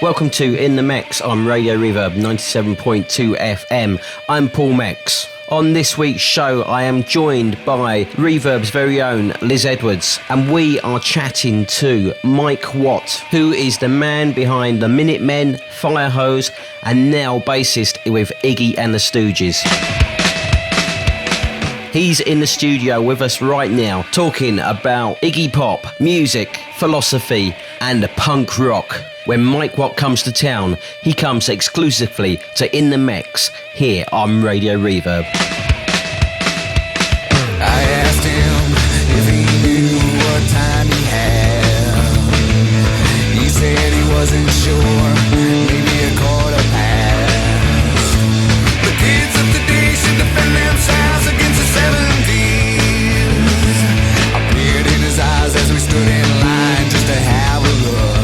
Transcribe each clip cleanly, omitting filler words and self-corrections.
Welcome to In The Mex on Radio Reverb 97.2 FM. I'm Paul Mex. On this week's show, I am joined by Reverb's very own Liz Edwards, and we are chatting to Mike Watt, who is the man behind the Minutemen, Firehose, and now bassist with Iggy and the Stooges. He's in the studio with us right now, talking about Iggy Pop, music, philosophy, and punk rock. When Mike Watt comes to town, he comes exclusively to In The Mex here on Radio Reverb. I asked him if he knew what time he had. He said he wasn't sure, maybe a quarter past. The kids of today should defend themselves against the 70s. I peered in his eyes as we stood in line just to have a look.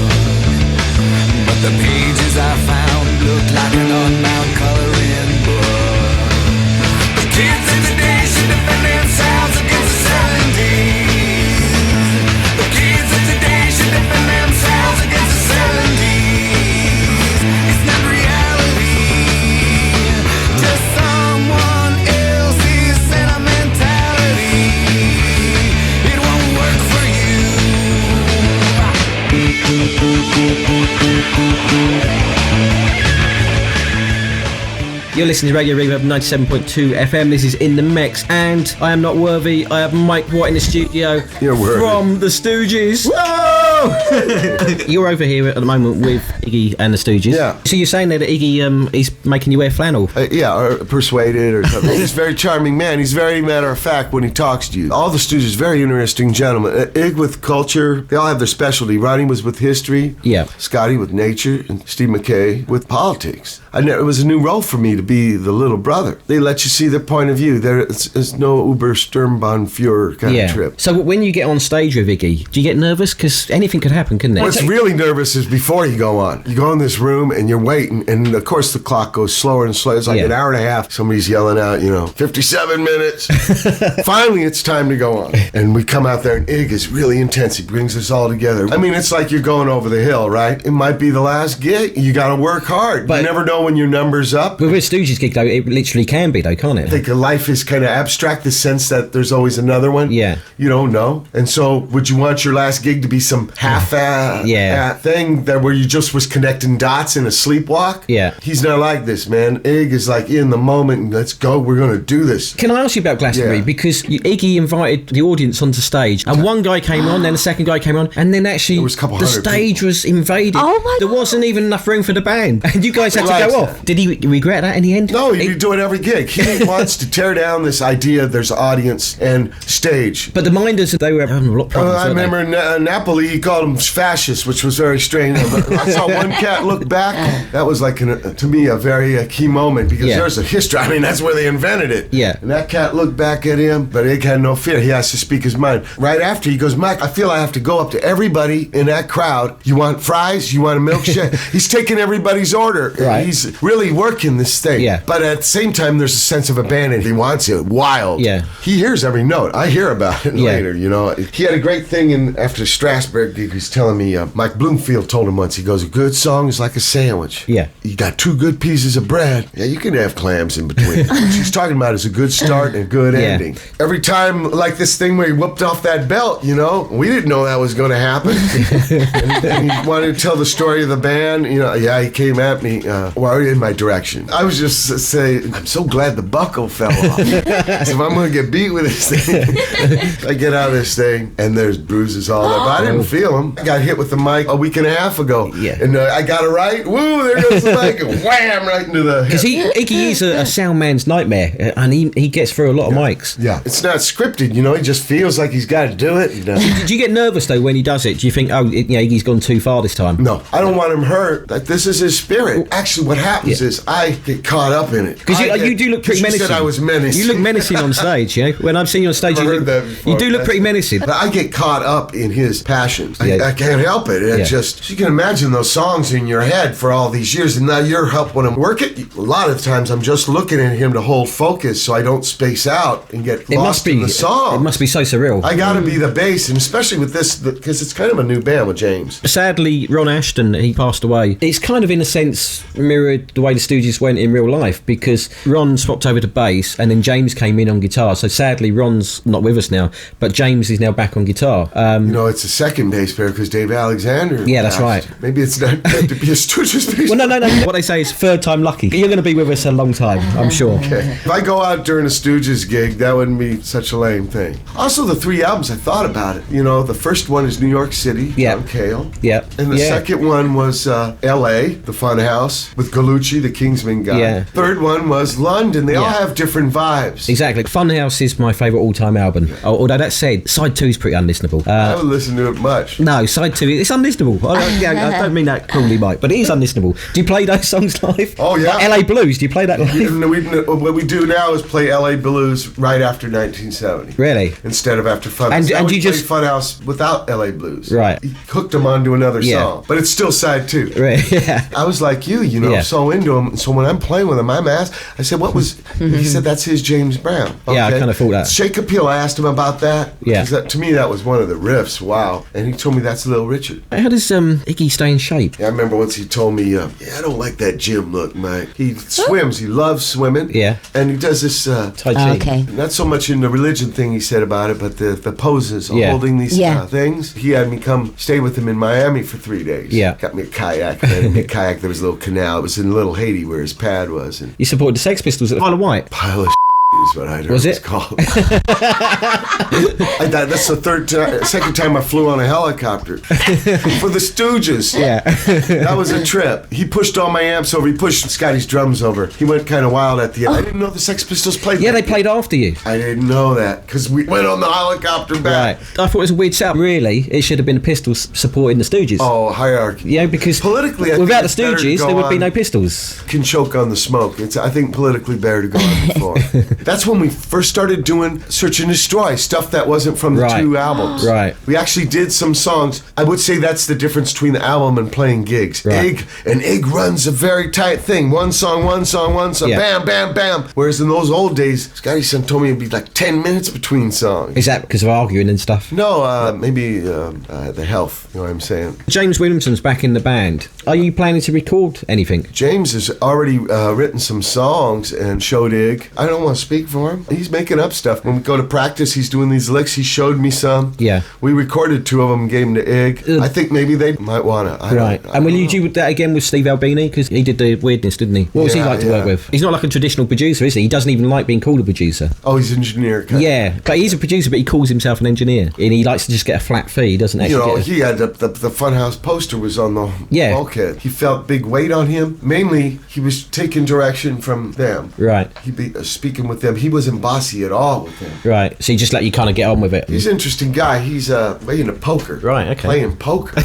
But the pages I found looked like an unbound coloring book. The kids of today should defend themselves against the 70s. The kids of today should defend themselves against the 70s. It's not reality, just someone else's sentimentality. It won't work for You're listening to Radio Reverb 97.2 FM. This is In The Mex, and I am not worthy. I have Mike Watt in the studio. You're worthy. From the Stooges. Whoa! You're over here at the moment with Iggy and the Stooges. Yeah. So you're saying there that Iggy is making you wear flannel? Or persuaded or something. He's a very charming man. He's very matter of fact when he talks to you. All the Stooges, very interesting gentlemen. Ig with culture. They all have their specialty. Ronnie was with history. Yeah. Scotty with nature. And Steve McKay with politics. It was a new role for me to be the little brother. They let you see their point of view. There's no Uber Sturmbannführer kind of trip. So when you get on stage with Iggy, do you get nervous? Because anything could happen, couldn't it? What's really nervous is before you go on. You go in this room and you're waiting, and of course the clock goes slower and slower. It's like an hour and a half. Somebody's yelling out, 57 minutes. Finally, it's time to go on. And we come out there, and Ig is really intense. He brings us all together. I mean, it's like you're going over the hill, right? It might be the last gig. You got to work hard. But you never know when your number's up. But with Stooges gig, though, it literally can be, though, can't it? I think life is kind of abstract, the sense that there's always another one. Yeah. You don't know. And so, would you want your last gig to be some half-ass thing that where you just was connecting dots in a sleepwalk? Yeah. He's not like this, man. Ig is like in the moment, and let's go, we're going to do this. Can I ask you about Glastonbury? Yeah. Because Iggy invited the audience onto stage, and one guy came on, then the second guy came on, and then actually the stage was invaded. Oh my There wasn't even enough room for the band, and you guys had to go off. Did he regret that in the end? No, you do it every gig. He wants to tear down this idea there's audience and stage. But the Minders, they were having a lot of problems. I remember in Napoli, he called them fascists, which was very strange. I saw one cat look back. That was like, to me, a very key moment, because there's a history. I mean, that's where they invented it. Yeah. And that cat looked back at him, but Ig had no fear. He has to speak his mind. Right after, he goes, Mike, I feel I have to go up to everybody in that crowd. You want fries? You want a milkshake? He's taking everybody's order. Right. He's really working this thing. Yeah. But at the same time, there's a sense of abandon. He wants it wild. Yeah. He hears every note. I hear about it later, He had a great thing after Strasbourg gig. He's telling me, Mike Bloomfield told him once, he goes, a good song is like a sandwich. Yeah. You got two good pieces of bread. Yeah, you can have clams in between. What she's talking about is a good start and a good ending. Every time, like this thing where he whooped off that belt, we didn't know that was going to happen. and he wanted to tell the story of the band. He came at me, in my direction. I was just saying, I'm so glad the buckle fell off. So if I'm going to get beat with this thing, I get out of this thing, and there's bruises all there. But I didn't feel them. I got hit with the mic a week and a half ago. Yeah. And I got it right. Woo, there goes the mic. And wham, right into the hip. Because Iggy is a sound man's nightmare, and he gets through a lot of mics. Yeah. It's not scripted, he just feels like he's got to do it. Do you get nervous, though, when he does it? Do you think, Iggy's gone too far this time? No, I don't want him hurt. Like, this is his spirit. Actually, what happens is I get caught up in it. Because you do look pretty menacing. You said I was menacing. You look menacing on stage, you know? When I've seen you on stage, you do look pretty menacing. But I get caught up in his passion. I can't help it. It just, you can imagine those songs in your head for all these years, and now you're help when I'm working. A lot of times I'm just looking at him to hold focus so I don't space out and get lost in the song. It must be so surreal. I gotta be the bass, and especially with this, because it's kind of a new band with James. Sadly, Ron Asheton, he passed away. It's kind of, in a sense, mirrored the way the Stooges went in real life, because Ron swapped over to bass and then James came in on guitar. So sadly, Ron's not with us now, but James is now back on guitar. It's a second bass player because Dave Alexander. Yeah, that's right. Maybe it's not meant to be a Stooges bass. Well, no. What they say is third time lucky. You're going to be with us a long time, I'm sure. Okay. If I go out during a Stooges gig, that wouldn't be such a lame thing. Also, the 3 albums, I thought about it. The first one is New York City, John Cale. Yeah. And the second one was L.A., the Funhouse, with Gallucci, the Kingsman guy. Yeah. Third one was London. They all have different vibes. Exactly. Funhouse is my favourite all-time album. Although that said, side 2 is pretty unlistenable. I haven't listened to it much. No, side 2, it's unlistenable. I don't mean that cruelly, Mike, but it is unlistenable. Do you play those songs live? Oh, yeah. Like LA Blues, do you play that live? What we do now is play L.A. Blues right after 1970. Really? Instead of after Funhouse. And you just play Funhouse without L.A. Blues. Right. He hooked them onto another song, but it's still side 2. Right. Yeah. I was like you, so into him. So when I'm playing with him, I'm asked. I said, "What was?" He said, "That's his James Brown." Okay. Yeah, I kind of thought that. Shake Appeal. I asked him about that. Yeah. Because to me, that was one of the riffs. Wow. And he told me that's Little Richard. How does Iggy stay in shape? Yeah, I remember once he told me, I don't like that gym look, Mike. He swims. He loves swimming. Yeah. And he does this Tai Chi. Okay. Not so much in the religion thing he said about it, but the poses, holding these things. He had me come stay with him in Miami for 3 days. Yeah. Got me a kayak. And in the kayak, there was a little canal. It was in Little Haiti where his pad was. And You supported the Sex Pistols at the Isle of Wight. pile of is what I heard Was it's it? called. That's the second time I flew on a helicopter for the Stooges. Yeah. That was a trip. He pushed all my amps over. He pushed Scotty's drums over. He went kind of wild at the end. I didn't know the Sex Pistols played. Yeah, they played after you. I didn't know that because we went on the helicopter back. Right. I thought it was a weird setup. Really, it should have been the Pistols supporting the Stooges. Oh, hierarchy. Yeah, because politically, without the Stooges, there would be no Pistols. Can choke on the smoke. I think politically better to go on before. That's when we first started doing Search and Destroy, stuff that wasn't from the 2 albums. Right. We actually did some songs. I would say that's the difference between the album and playing gigs. Right. Ig runs a very tight thing. One song, Yeah. bam, bam, bam. Whereas in those old days, Scotty told me it'd be like 10 minutes between songs. Is that because of arguing and stuff? No, maybe the health, you know what I'm saying? James Williamson's back in the band. Are you planning to record anything? James has already written some songs and showed Ig. I don't want to speak for him. He's making up stuff. When we go to practice, he's doing these licks. He showed me some. Yeah. We recorded 2 of them and gave them to Ig. I think maybe they might want to. Right. And will you do that again with Steve Albini? Because he did the weirdness, didn't he? What was he like to work with? He's not like a traditional producer, is he? He doesn't even like being called a producer. Oh, he's an engineer. Yeah. But he's a producer, but he calls himself an engineer. And he likes to just get a flat fee. He doesn't actually he had the Funhouse poster was on the bulkhead. He felt big weight on him. Mainly, he was taking direction from them. Right. He'd be speaking with them. He wasn't bossy at all with them. Right. So he just let you kind of get on with it. He's an interesting guy. He's playing poker. Right, okay. Playing poker.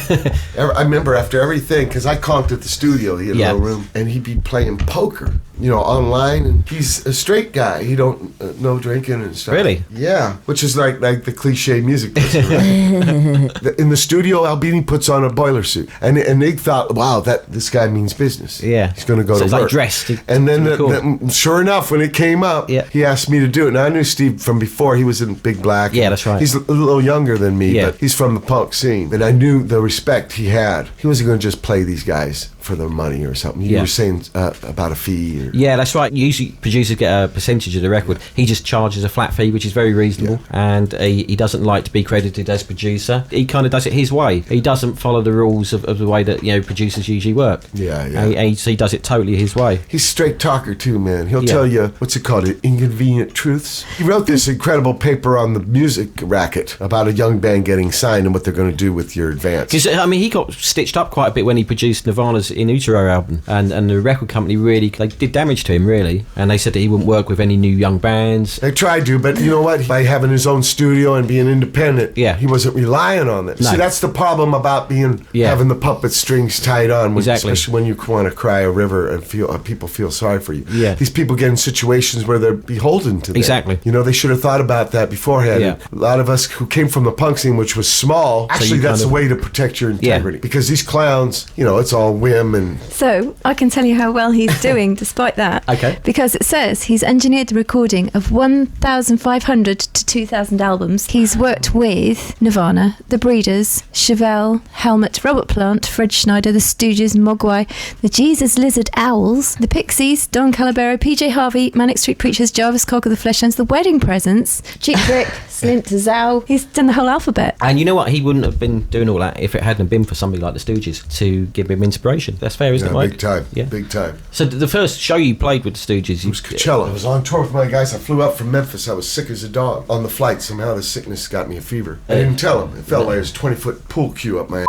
I remember after everything, because I conked at the studio. He had a little room. And he'd be playing poker, online. And he's a straight guy. He don't no drinking and stuff. Really? Yeah. Which is like the cliche music person, right? In the studio, Albini puts on a boiler suit. And Ig thought, wow, this guy means business. Yeah. He's going to go to it's work. Like dressed. And then, sure enough, when it came up, he asked me to do it. Now, I knew Steve from before. He was in Big Black. Yeah, that's right. He's a little younger than me, but he's from the punk scene. And I knew the respect he had. He wasn't going to just play these guys for their money or something. You were saying about a fee. Yeah, that's right. Usually producers get a percentage of the record. He just charges a flat fee, which is very reasonable. And he doesn't like to be credited as producer. He kind of does it his way. He doesn't follow the rules of the way that producers usually work. Yeah. And he does it totally his way. He's a straight talker too, man. He'll tell you, what's it called, inconvenient truths. He wrote this incredible paper on the music racket about a young band getting signed and what they're going to do with your advance. Because, he got stitched up quite a bit when he produced Nirvana's this In Utero album, and the record company really, they did damage to him, really, and they said that he wouldn't work with any new young bands. They tried to, but you know what? By having his own studio and being independent, he wasn't relying on it. No. See, that's the problem about having the puppet strings tied on, especially when you want to cry a river and people feel sorry for you. Yeah. These people get in situations where they're beholden to them. Exactly. You know, they should have thought about that beforehand. Yeah. A lot of us who came from the punk scene, which was small, actually that's the way to protect your integrity. Because these clowns, you know, it's all whim and... So, I can tell you how well he's doing despite that. Okay. Because it says he's engineered the recording of 1,500 to 2,000 albums. He's worked with Nirvana, The Breeders, Chevelle, Helmet, Robert Plant, Fred Schneider, The Stooges, Mogwai, The Jesus Lizard Owls, The Pixies, Don Calabero, PJ Harvey, Manic Street Preachers, Jarvis Cocker, The Fleshhands, The Wedding Presents, Cheap Trick, Slint, Zao. He's done the whole alphabet. And you know what? He wouldn't have been doing all that if it hadn't been for somebody like the Stooges to give him inspiration. That's fair, isn't it, Mike? Big time. Yeah. Big time. So the first show you played with the Stooges... It was Coachella. I was on tour with my guys. I flew up from Memphis. I was sick as a dog. On the flight, somehow the sickness got me a fever. I didn't tell him. It felt like there was a 20-foot pool cue up my ass.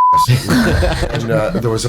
And there was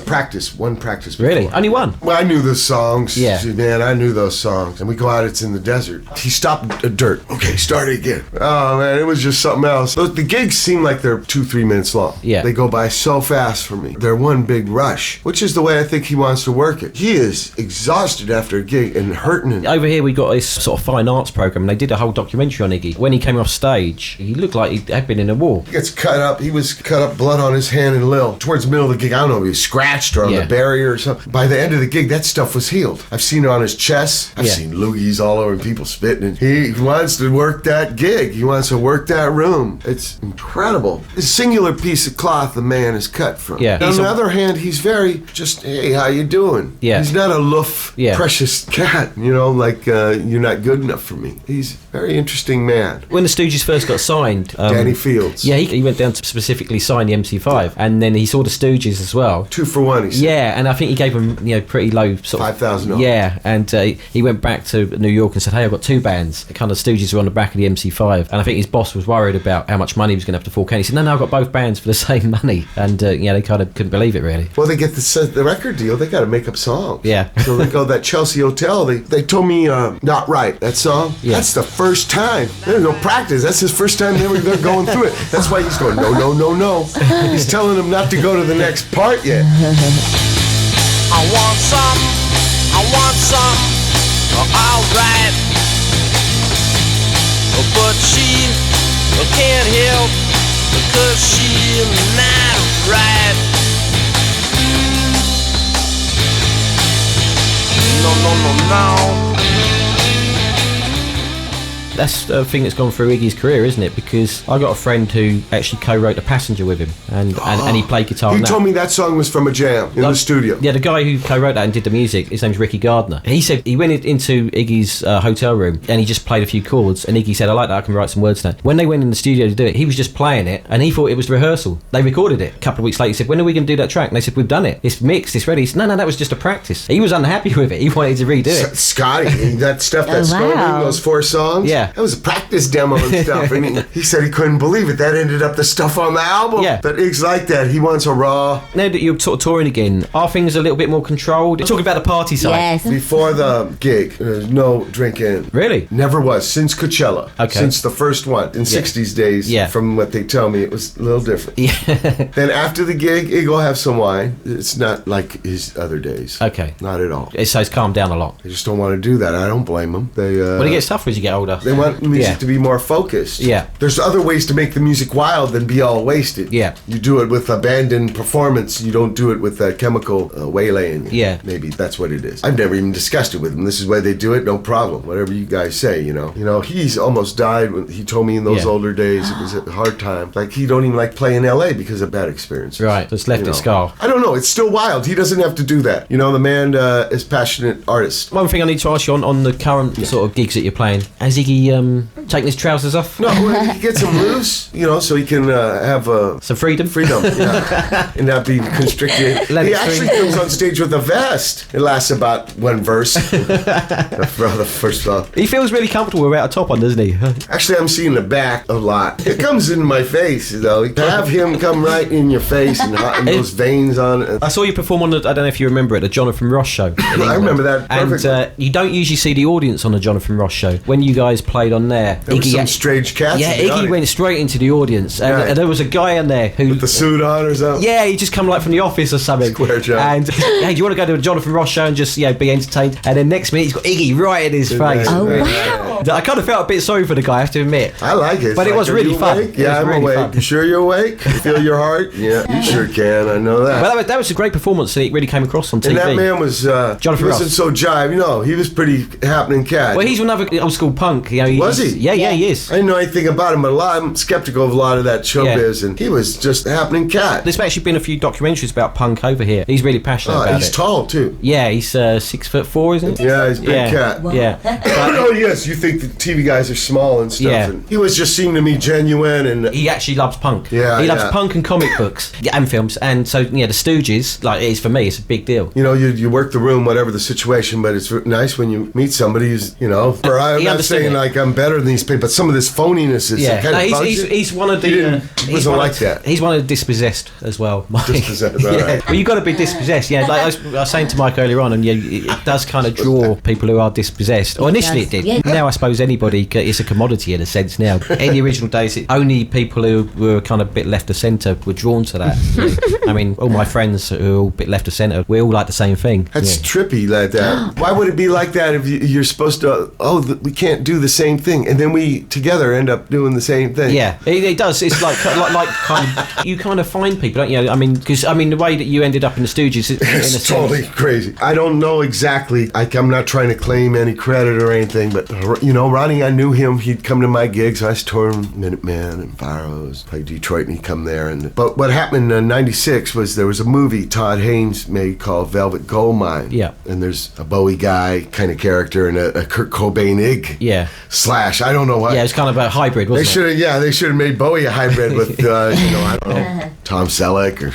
one practice before. Really? Only one? Well, I knew the songs. Yeah. See, man, I knew those songs. And we go out, it's in the desert. He stopped at dirt. Okay, start it again. Oh, man, it was just something else. The gigs seem like they're 2-3 minutes long. Yeah. They go by so fast for me. They're one big rush, which is the way I think he wants to work it. He is exhausted after a gig and hurting. Over here, we got this sort of fine arts program, and they did a whole documentary on Iggy. When he came off stage, he looked like he had been in a war. He gets cut up. He was cut up, blood on his hand and lil. Towards the middle of the gig, I don't know if he was scratched or on the barrier or something. By the end of the gig, that stuff was healed. I've seen it on his chest. I've seen loogies all over and people spitting. And he wants to work that gig. He wants to work that room. It's incredible. A singular piece of cloth the man is cut from. Yeah. On the other hand, he's very just, hey, how you doing? Yeah. He's not a loof, precious cat, you know, like you're not good enough for me. He's a very interesting man. When the Stooges first got signed... Danny Fields. Yeah, he went down to specifically sign the MC5, and then he saw the Stooges as well. 2 for 1, he said. Yeah, and I think he gave them, pretty low sort of... $5,000. Yeah, and he went back to New York and said, hey, I've got 2 bands. The kind of Stooges were on the back of the MC5, and I think his boss was worried about how much money he was going to have to fork out. He said, no, I've got both bands for the same money. And, they kind of couldn't believe it, really. Well, they get the record deal. They got to make up songs. Yeah. So they go, that Chelsea Hotel, they told me, Not Right, that song. Yeah. That's the first time. There's no practice. That's his first time they're going through it. That's why he's going, no, no, no, no. He's telling them not to go to the next part yet. I want some, alright. But she can't help because she's not right. No. That's the thing that's gone through Iggy's career, isn't it? Because I got a friend who actually co-wrote The Passenger with him, and he played guitar on that. He told me that song was from a jam in the studio. Yeah, the guy who co-wrote that and did the music, his name's Ricky Gardner. He said he went into Iggy's hotel room and he just played a few chords, and Iggy said, I like that, I can write some words now. When they went in the studio to do it, he was just playing it, and he thought it was rehearsal. They recorded it. A couple of weeks later, he said, when are we going to do that track? And they said, we've done it. It's mixed, it's ready. He said, no, that was just a practice. He was unhappy with it. He wanted to redo it. Scotty, that stuff that's going in those 4 songs, that was a practice demo and stuff, and he said he couldn't believe it. That ended up the stuff on the album. Yeah. But Iggy's like that. He wants a raw. Now that you're sort of touring again, are things a little bit more controlled? Talking about the party side. Yes. Before the gig, there's no drinking. Really? Never was. Since Coachella. Okay. Since the first one. In 60s days, from what they tell me, it was a little different. Yeah. Then after the gig, Iggy will have some wine. It's not like his other days. Okay. Not at all. So it's calmed down a lot. They just don't want to do that. I don't blame them. Well, it gets tougher as you get older. They want music to be more focused. Yeah. There's other ways to make the music wild than be all wasted. Yeah. You do it with abandoned performance. You don't do it with that chemical waylaying. Yeah. Maybe that's what it is. I've never even discussed it with him. This is why they do it. No problem. Whatever you guys say, you know. He's almost died. When he told me in those older days it was a hard time. Like, he don't even like play in L.A. because of bad experiences. Right. Just left it scar. I don't know. It's still wild. He doesn't have to do that. The man is passionate artist. One thing I need to ask you on the current sort of gigs that you're playing, has Iggy he taking his trousers off? No, he gets them loose, so he can have some freedom. Yeah, and not be constricted. He actually comes on stage with a vest. It lasts about one verse. The first song. He feels really comfortable without a top on, doesn't he? Actually, I'm seeing the back a lot. It comes in my face, though. Have him come right in your face and those veins on it. I saw you perform on I don't know if you remember it, the Jonathan Ross show. I remember that perfectly. And you don't usually see the audience on the Jonathan Ross show. When you guys played on there was some strange cats. Yeah, Iggy went straight into the audience, and there was a guy in there who with the suit on or something. Yeah, he just come like from the office or something. Square job. And hey, do you want to go to a Jonathan Ross show and just be entertained? And then next minute he's got Iggy right in his face. Oh wow! I kind of felt a bit sorry for the guy, I have to admit. I like it. But it was really fun. Yeah, I'm really awake. fun. You sure you're awake? You feel your heart? Yeah, you sure can. I know that. Well, that was a great performance, and it really came across on TV. And that man was Jonathan he Ross. wasn't so jive. He was pretty happening cat. Well, he's another old school punk. Was he? Yeah, he is. I didn't know anything about him, but I'm skeptical of a lot of that showbiz, and he was just a happening cat. There's actually been a few documentaries about punk over here. He's really passionate about he's it. tall too. Yeah, he's 6'4", isn't he? Yeah, he's a big cat. Wow. Yeah. Oh yes, you think the TV guys are small and stuff. Yeah. And he was just seeming to me genuine, and He actually loves punk. Yeah, he loves yeah. punk and comic books and films, and so the Stooges, like, it's for me, it's a big deal. you work the room, whatever the situation, but it's nice when you meet somebody who's, or I'm not saying like I'm better than these people, but some of this phoniness is kind of bugs you. He's one of the. He wasn't like that. He's one of the dispossessed as well. Dispossessed, all right. Well, you've got to be dispossessed. Yeah, like I was saying to Mike earlier on, and it does kind of draw people who are dispossessed. Or initially it did. Yeah. Now I suppose anybody, it's a commodity in a sense now. In the original days, only people who were kind of a bit left of centre were drawn to that. I mean, all my friends who are all a bit left of centre, we all like the same thing. That's trippy like that. Why would it be like that if you're supposed to, we can't do the same thing, and then we together end up doing the same thing? Yeah, it does. It's like kind of, you kind of find people, don't you? I mean, because the way that you ended up in the Stooges, It's totally crazy. I don't know exactly. I'm not trying to claim any credit or anything, but Ronnie, I knew him. He'd come to my gigs. I toured Minutemen and Fire Hose, played Detroit, and he'd come there. But what happened in '96 was there was a movie Todd Haynes made called Velvet Goldmine. Yeah. And there's a Bowie guy kind of character and a Kurt Cobain Ig. Yeah. Slash. I don't know what. Yeah, it's kind of a hybrid, wasn't it? They should have made Bowie a hybrid with I don't know, Tom Selleck or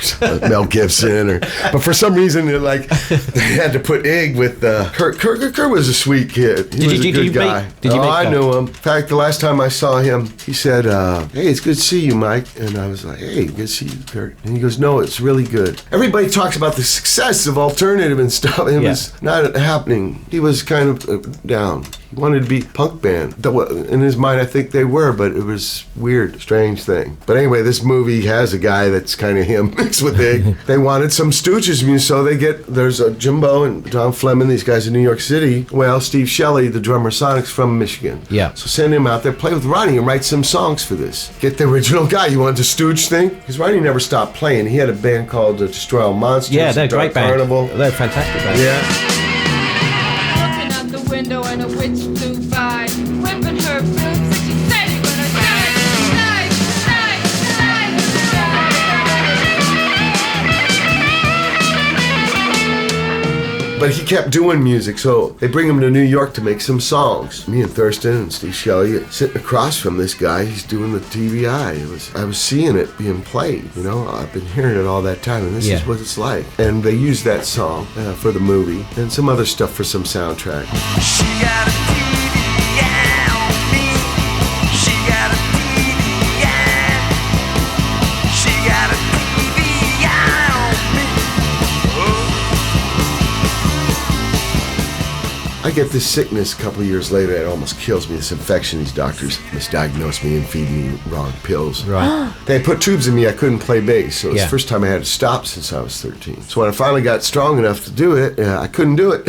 Mel Gibson but for some reason they had to put Ig with Kurt. Kurt was a sweet kid. He was a good guy. Did you meet I Kurt? knew him. In fact, the last time I saw him, he said, "Hey, it's good to see you, Mike." And I was like, "Hey, good to see you, Kurt." And he goes, "No, it's really good." Everybody talks about the success of alternative and stuff. It was not happening. He was kind of down. He wanted to be a punk band. In his mind, I think they were, but it was weird, strange thing. But anyway, this movie has a guy that's kind of him mixed with Ig. They wanted some Stooges music, so there's a Jimbo and Tom Fleming, these guys in New York City. Well, Steve Shelley, the drummer Sonic's from Michigan. Yeah. So send him out there, play with Ronnie and write some songs for this. Get the original guy. You want the Stooge thing? Because Ronnie never stopped playing. He had a band called Destroy All Monsters. Yeah, they're a great band. Carnival. They're a fantastic band. Yeah. Looking out the window and a witch flew by, whipping her brooms and she said he gonna die, die, die, die, But he kept doing music, so they bring him to New York to make some songs. Me and Thurston and Steve Shelley sitting across from this guy. He's doing the TVI. I was seeing it being played. I've been hearing it all that time, and this is what it's like. And they used that song for the movie and some other stuff for some soundtrack. She got a TVI on me. She got a TVI. She got a TVI on me. I get this sickness a couple of years later. It almost kills me. This infection. These doctors misdiagnosed me and feed me wrong pills. Right. They put tubes in me. I couldn't play bass. So it was Yeah. the first time I had to stop since I was 13. So when I finally got strong enough to do it, I couldn't do it.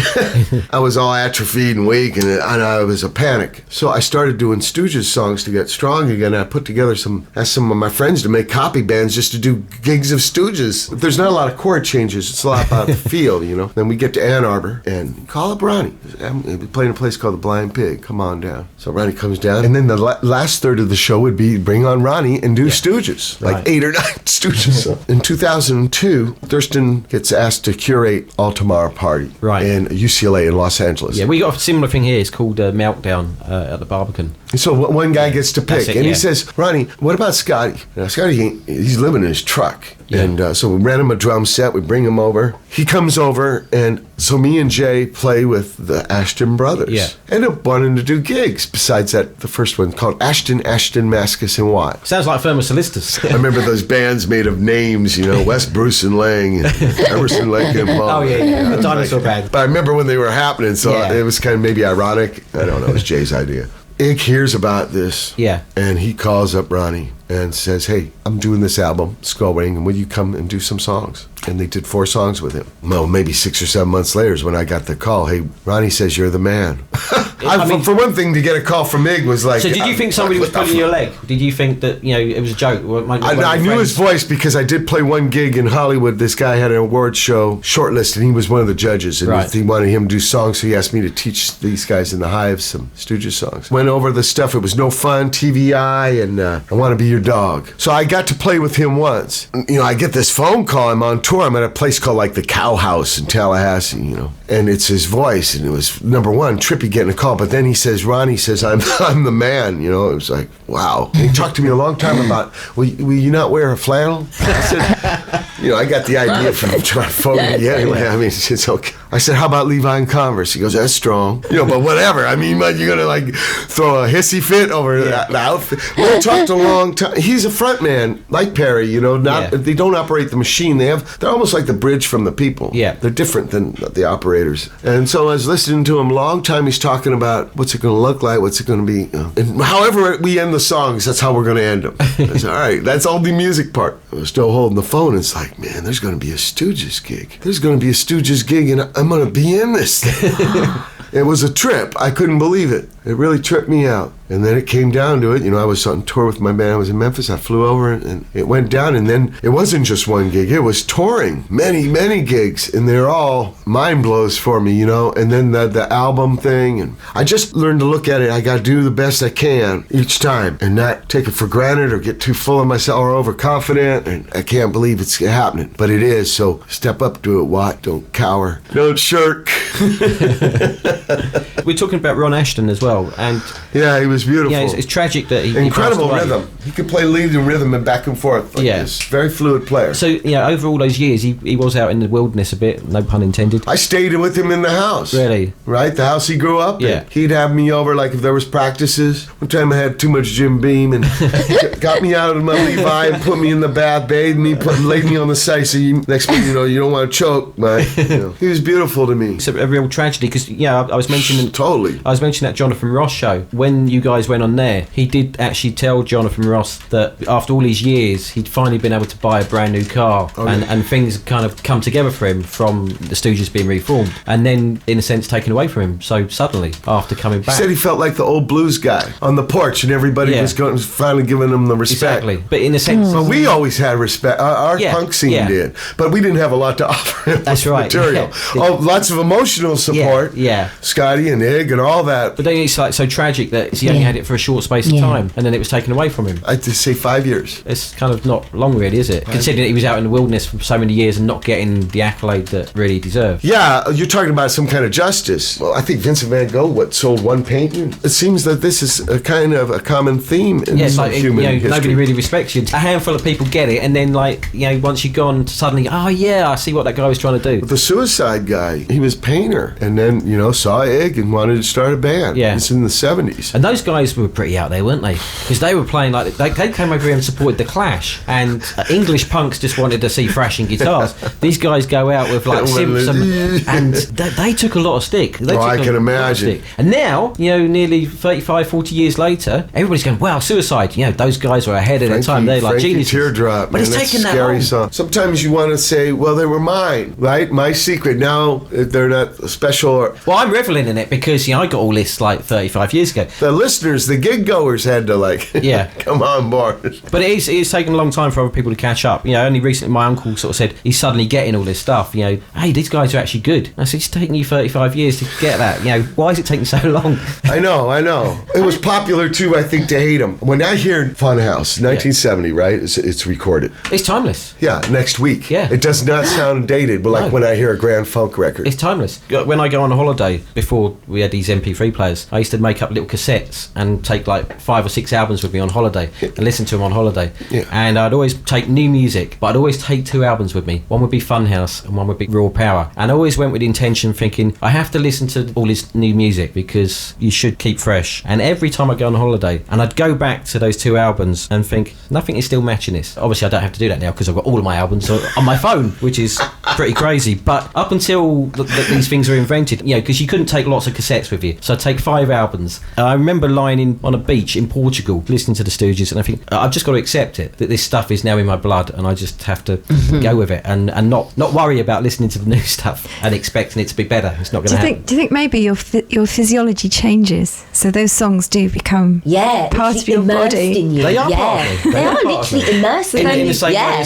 I was all atrophied and weak, and I was a panic. So I started doing Stooges songs to get strong again. I put together asked some of my friends to make copy bands just to do gigs of Stooges. There's not a lot of chord changes. It's a lot about the feel, Then we get to Ann Arbor and call up Ronnie. I'm playing a place called the Blind Pig. Come on down. So Ronnie comes down, and then the last third of the show would be bring on Ronnie and do Stooges, like 8 or 9 Stooges. In 2002, Thurston gets asked to curate All Tomorrow Party in UCLA in Los Angeles. Yeah, we got a similar thing here. It's called Meltdown at the Barbican. So one guy gets to pick, it, and yeah. he says, Ronnie, what about Scotty? Now, Scotty, he's living in his truck. Yeah. And so we rent him a drum set, we bring him over. He comes over, and so me and Jay play with the Asheton brothers. Yeah. Ended up wanting to do gigs, besides that, the first one called Asheton, Mascus, and Watt. Sounds like Firma Solistas. I remember those bands made of names, West Bruce and Lang, and Emerson, Lake and Palmer. Oh, yeah. The dinosaur band. But I remember when they were happening, so Yeah. it was kind of maybe ironic. I don't know, it was Jay's idea. Ig hears about this, Yeah. and he calls up Ronnie and says, hey, I'm doing this album, Skull Ring, and will you come and do some songs? And they did 4 songs with him. Well, maybe 6 or 7 months later is when I got the call, hey, Ronnie says you're the man. For one thing, to get a call from Ig was like... So did you think somebody was pulling your leg? Did you think that, it was a joke? I knew his voice because I did play one gig in Hollywood. This guy had an award show shortlisted, and he was one of the judges. And Right. he wanted him to do songs, so he asked me to teach these guys in the Hive some Stooges songs. Went over the stuff. It was no fun, TVI, and I Want to Be Your Dog. So I got to play with him once. I get this phone call. I'm on tour. I'm at a place called like the Cow House in Tallahassee, and it's his voice. And it was, number one, trippy getting a call. But then he says, Ronnie says, I'm the man. It was like, wow. And he talked to me a long time about, will you not wear a flannel? I said, I got the idea from trying to phone me anyway. I mean, it's okay. I said, how about Levi and Converse? He goes, that's strong. But whatever. I mean, you're going to like throw a hissy fit over the outfit. We talked a long time. He's a front man, like Perry, they don't operate the machine. They're almost like the bridge from the people. Yeah. They're different than the operators. And so I was listening to him a long time. He's talking about what's it going to look like, what's it going to be. And however we end the songs, that's how we're going to end them. I said, all right, that's all the music part. I was still holding the phone. It's like, man, there's going to be a Stooges gig. There's going to be a Stooges gig, and I'm going to be in this thing. It was a trip. I couldn't believe it. It really tripped me out. And then it came down to it. I was on tour with my band. I was in Memphis. I flew over, and it went down. And then it wasn't just one gig. It was touring. Many, many gigs. And they're all mind blows for me, And then the album thing. And I just learned to look at it. I got to do the best I can each time and not take it for granted or get too full of myself or overconfident. And I can't believe it's happening. But it is. So step up to it, Watt. Don't cower. Don't shirk. We're talking about Ron Asheton as well. And yeah, he was beautiful. yeah, it's tragic that he incredible he passed away. rhythm. He could play lead and rhythm and back and forth. Like Yeah. this. Very fluid player. So, over all those years, he was out in the wilderness a bit, no pun intended. I stayed with him in the house. Really? Right? The house he grew up Yeah. in. He'd have me over, like, if there was practices. One time I had too much Jim Beam and got me out of my Levi and put me in the bath, bathed me, laid me on the side. So next thing you know, you don't want to choke, man. He was beautiful to me. It's a real tragedy because, I was mentioning... Totally. I was mentioning that Jonathan Ross show. When you guys went on there, he did actually tell Jonathan Ross that after all these years, he'd finally been able to buy a brand new car, and things kind of come together for him from the Stooges being reformed, and then, in a sense, taken away from him so suddenly after coming He back. said he felt like the old blues guy on the porch, and everybody was finally giving him the respect. Exactly. But in a sense... But we always had respect. Our punk scene did. But we didn't have a lot to offer him. That's right. Material. Yeah. Lots of emotional support. Yeah. Scotty and Ig and all that. But then it's like so tragic that he only had it for a short space of time, and then it was taken away from him. I'd just say 5 years. It's kind of not long, really, is it? Considering that he was out in the wilderness for so many years and not getting the accolade that really he deserved. Yeah, you're talking about some kind of justice. Well, I think Vincent van Gogh, sold one painting? It seems that this is a kind of a common theme in it's like, human history. Nobody really respects you. A handful of people get it, and then, once you're gone, suddenly, I see what that guy was trying to do. The Suicide guy, he was a painter, and then, saw Ig and wanted to start a band. Yeah. It's in the 70s. And those guys were pretty out there, weren't they? Because they were playing they came over here and supported the Clash, and English punks just wanted to see thrashing guitars. These guys go out with Simpson, and they took a lot of stick. I can imagine. And now, nearly 35, 40 years later, everybody's going, wow, Suicide. Those guys were ahead of their time. They're like geniuses. Teardrop, but man, it's taken that long. Song. Sometimes you want to say, well, they were mine, right? My secret. Now they're not special. Well, I'm reveling in it because I got all this 35 years ago. The listeners, the gig goers had to come on board. But it's taken a long time for other people to catch up. Only recently my uncle sort of said he's suddenly getting all this stuff. Hey, these guys are actually good. I said, it's taking you 35 years to get that. Why is it taking so long? I know. It was popular too, I think, to hate them. When I hear Funhouse, 1970, right? It's recorded. It's timeless. Yeah, next week. Yeah. It does not sound dated, but like when I hear a Grand Funk record. It's timeless. When I go on a holiday, before we had these MP3 players, I used to make up little cassettes France and take like 5 or 6 albums with me on holiday and listen to them on holiday. Yeah. And I'd always take new music, but I'd always take 2 albums with me. One would be Funhouse and one would be Raw Power. And I always went with the intention thinking, I have to listen to all this new music because you should keep fresh. And every time I go on holiday, and I'd go back to those 2 albums and think, nothing is still matching this. Obviously, I don't have to do that now because I've got all of my albums on my phone, which is pretty crazy. But up until these things were invented, because you couldn't take lots of cassettes with you. So I'd take 5 albums. I remember lying on a beach in Portugal listening to the Stooges, and I think, I've just got to accept it, that this stuff is now in my blood, and I just have to go with it and not worry about listening to the new stuff and expecting it to be better. It's not going to happen. Do you think maybe your physiology changes? So those songs do become part of your body? In you. They are part of me. They are literally immersed in the same way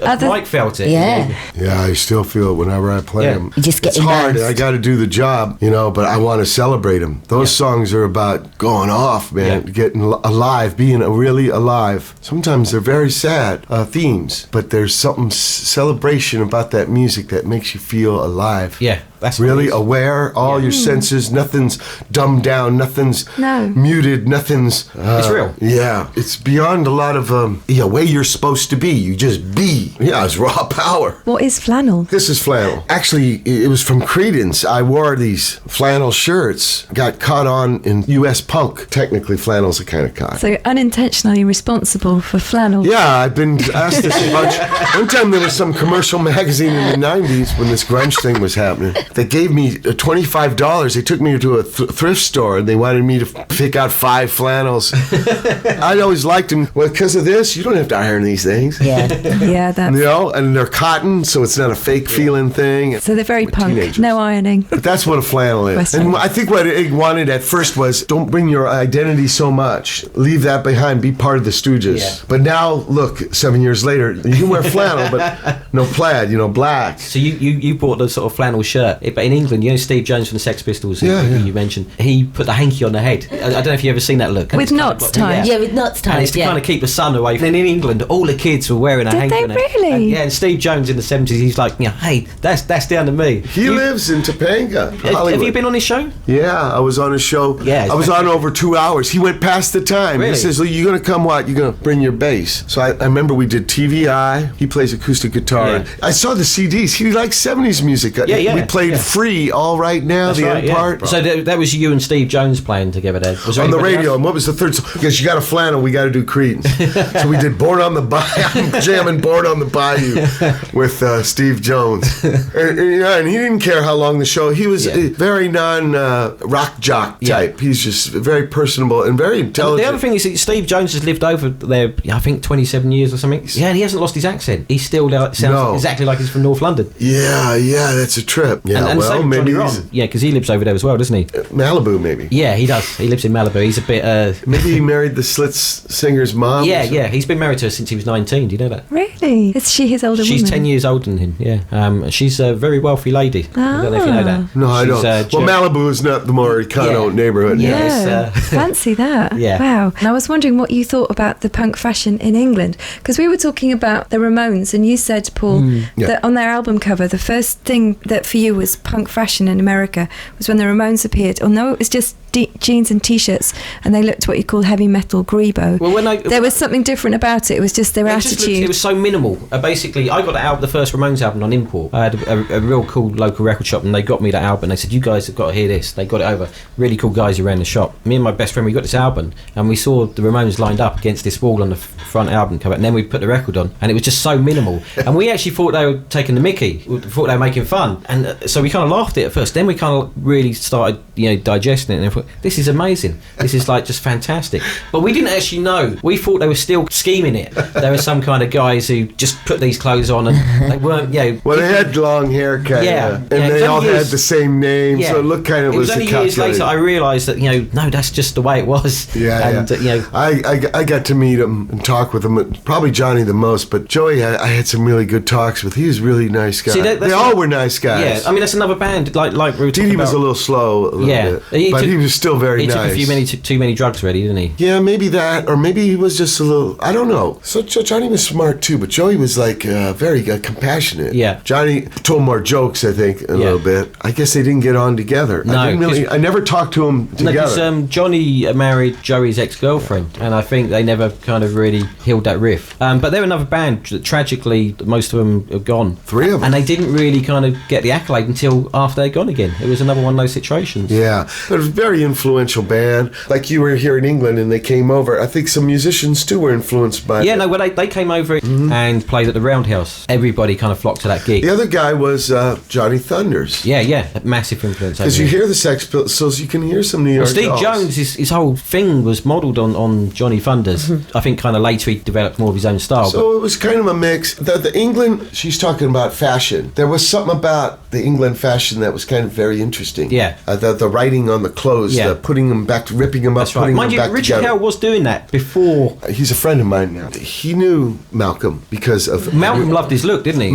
as Mike felt it. Yeah, I still feel it whenever I play them. You just get it's hard. immersed. I got to do the job, but I want to celebrate them. Those songs are about going off, man, getting alive, being really alive. Sometimes they're very sad themes, but there's something celebration about that music that makes you feel alive. Yeah. That's really aware, all your senses, nothing's dumbed down, nothing's muted, nothing's... it's real. Yeah, it's beyond a lot of way you're supposed to be. You just be. Yeah, it's raw power. What is flannel? This is flannel. Actually, it was from Creedence. I wore these flannel shirts, got caught on in US punk. Technically, flannel's a kind of cock. So you're unintentionally responsible for flannel. Yeah, I've been asked this a bunch. One time there was some commercial magazine in the 90s when this grunge thing was happening. They gave me $25. They took me to a thrift store and they wanted me to pick out 5 flannels. I always liked them. Well, because of this, you don't have to iron these things. Yeah. That's... and they're cotton, so it's not a fake feeling thing. So they're very punk. Teenagers. No ironing. But that's what a flannel is. And I think what it wanted at first was, don't bring your identity so much. Leave that behind. Be part of the Stooges. Yeah. But now, look, 7 years later, you can wear flannel, but no plaid, black. So you bought the sort of flannel shirt. But in England, Steve Jones from the Sex Pistols, who you mentioned, he put the hanky on the head. I don't know if you've ever seen that look. With knots tied. Yeah, with knots tied. And it's to kind of keep the sun away. And in England, all the kids were wearing a hanky on Did their they really? And Steve Jones in the 70s, he's like, hey, that's down to me. He lives in Topanga, Hollywood. Have you been on his show? Yeah, I was on his show. Yeah, I was on over 2 hours. He went past the time. Really? He says, well, you're going to come what? You're going to bring your bass. So I remember we did TVI. He plays acoustic guitar. Yeah. I saw the CDs. He likes 70s music. Yeah. We played Free All Right Now, That's the right, end part. So that was you and Steve Jones playing together then? Was there on the anybody radio. else? And what was the third song? Because you got a flannel, we got to do Creedence. So we did Born on the Bayou. I'm jamming Born on the Bayou with Steve Jones. And he didn't care how long the show. He was a very non-rock jock type. He's just very personable and very intelligent. The other thing is that Steve Jones has lived over there, I think, 27 years or something. Yeah, and he hasn't lost his accent. He still sounds exactly like he's from North London. Yeah, that's a trip. Yeah, and well, same with maybe Johnny Ron. Yeah, because he lives over there as well, doesn't he? Malibu, maybe. Yeah, he does. He lives in Malibu. He's a bit... maybe he married the Slits singer's mom? Yeah. He's been married to her since he was 19. Do you know that? Really? Is she his older woman? She's 10 years older than him, yeah. She's a very wealthy lady. I don't know if you know that. No, I don't. Well, Malibu is not the more econo neighborhood. Yeah, fancy that. Yeah. Wow. And I was wondering what you thought about the punk fashion in England, because we were talking about the Ramones, and you said, Paul, that on their album cover, the first thing that for you was punk fashion in America was when the Ramones appeared. Or no, it was just jeans and t-shirts, and they looked what you call heavy metal grebo. Well, there was something different about it. It was just their attitude. It was so minimal. Basically, I got the first Ramones album on import. I had a real cool local record shop, and they got me that album. They said, you guys have got to hear this. They got it over. Really cool guys who ran the shop. Me and my best friend, we got this album, and we saw the Ramones lined up against this wall on the front album cover, and then we put the record on, and it was just so minimal. And we actually thought they were taking the mickey. We thought they were making fun. And so we kind of laughed at it at first. Then we kind of really started, digesting it, and thought, this is amazing. This is like just fantastic. But we didn't actually know. We thought they were still scheming it. There were some kind of guys who just put these clothes on, and they weren't, Well, they had long hair, kind of. And they all had the same name, so it looked kind of... It was only years later I realised that, no, that's just the way it was. I got to meet him and talk with him, probably Johnny the most, but Joey, I had some really good talks with. He was a really nice guy. See, they all were nice guys. Yeah, I mean, that's another band like we were Dee talking Dee was about. a little slow, a little bit. But he was still very nice. He took too many drugs already, didn't he? Yeah, maybe that, or maybe he was just a little, I don't know. So Johnny was smart too, but Joey was like very compassionate. Yeah. Johnny told more jokes, I think, a little bit. I guess they didn't get on together. No, I never talked to them together. Because Johnny married Joey's ex-girlfriend, and I think they never kind of really healed that riff. But they're another band that tragically, most of them are gone. 3 of them. And they didn't really kind of get the accolade until after they'd gone again. It was another one of those situations. Yeah, but it was a very influential band. Like you were here in England and they came over. I think some musicians too were influenced by Yeah, no, when they came over and played at the Roundhouse, everybody kind of flocked to that gig. The other guy was Johnny Thunders. Yeah, a massive influence. Because you hear the Sex Pistols, you can hear some New York Steve Dolls. Jones, his whole thing was modelled on Johnny Thunders. I think kind of later he developed more of his own style. So it was kind of a mix. The England, she's talking about fashion. There was something about the England fashion that was kind of very interesting. Yeah. The writing on the clothes, the putting them back, ripping them up, That's right. putting Mind them you, back Richard together. Hell was doing that before. He's a friend of mine now. He knew Malcolm because of... Malcolm loved his look, didn't he?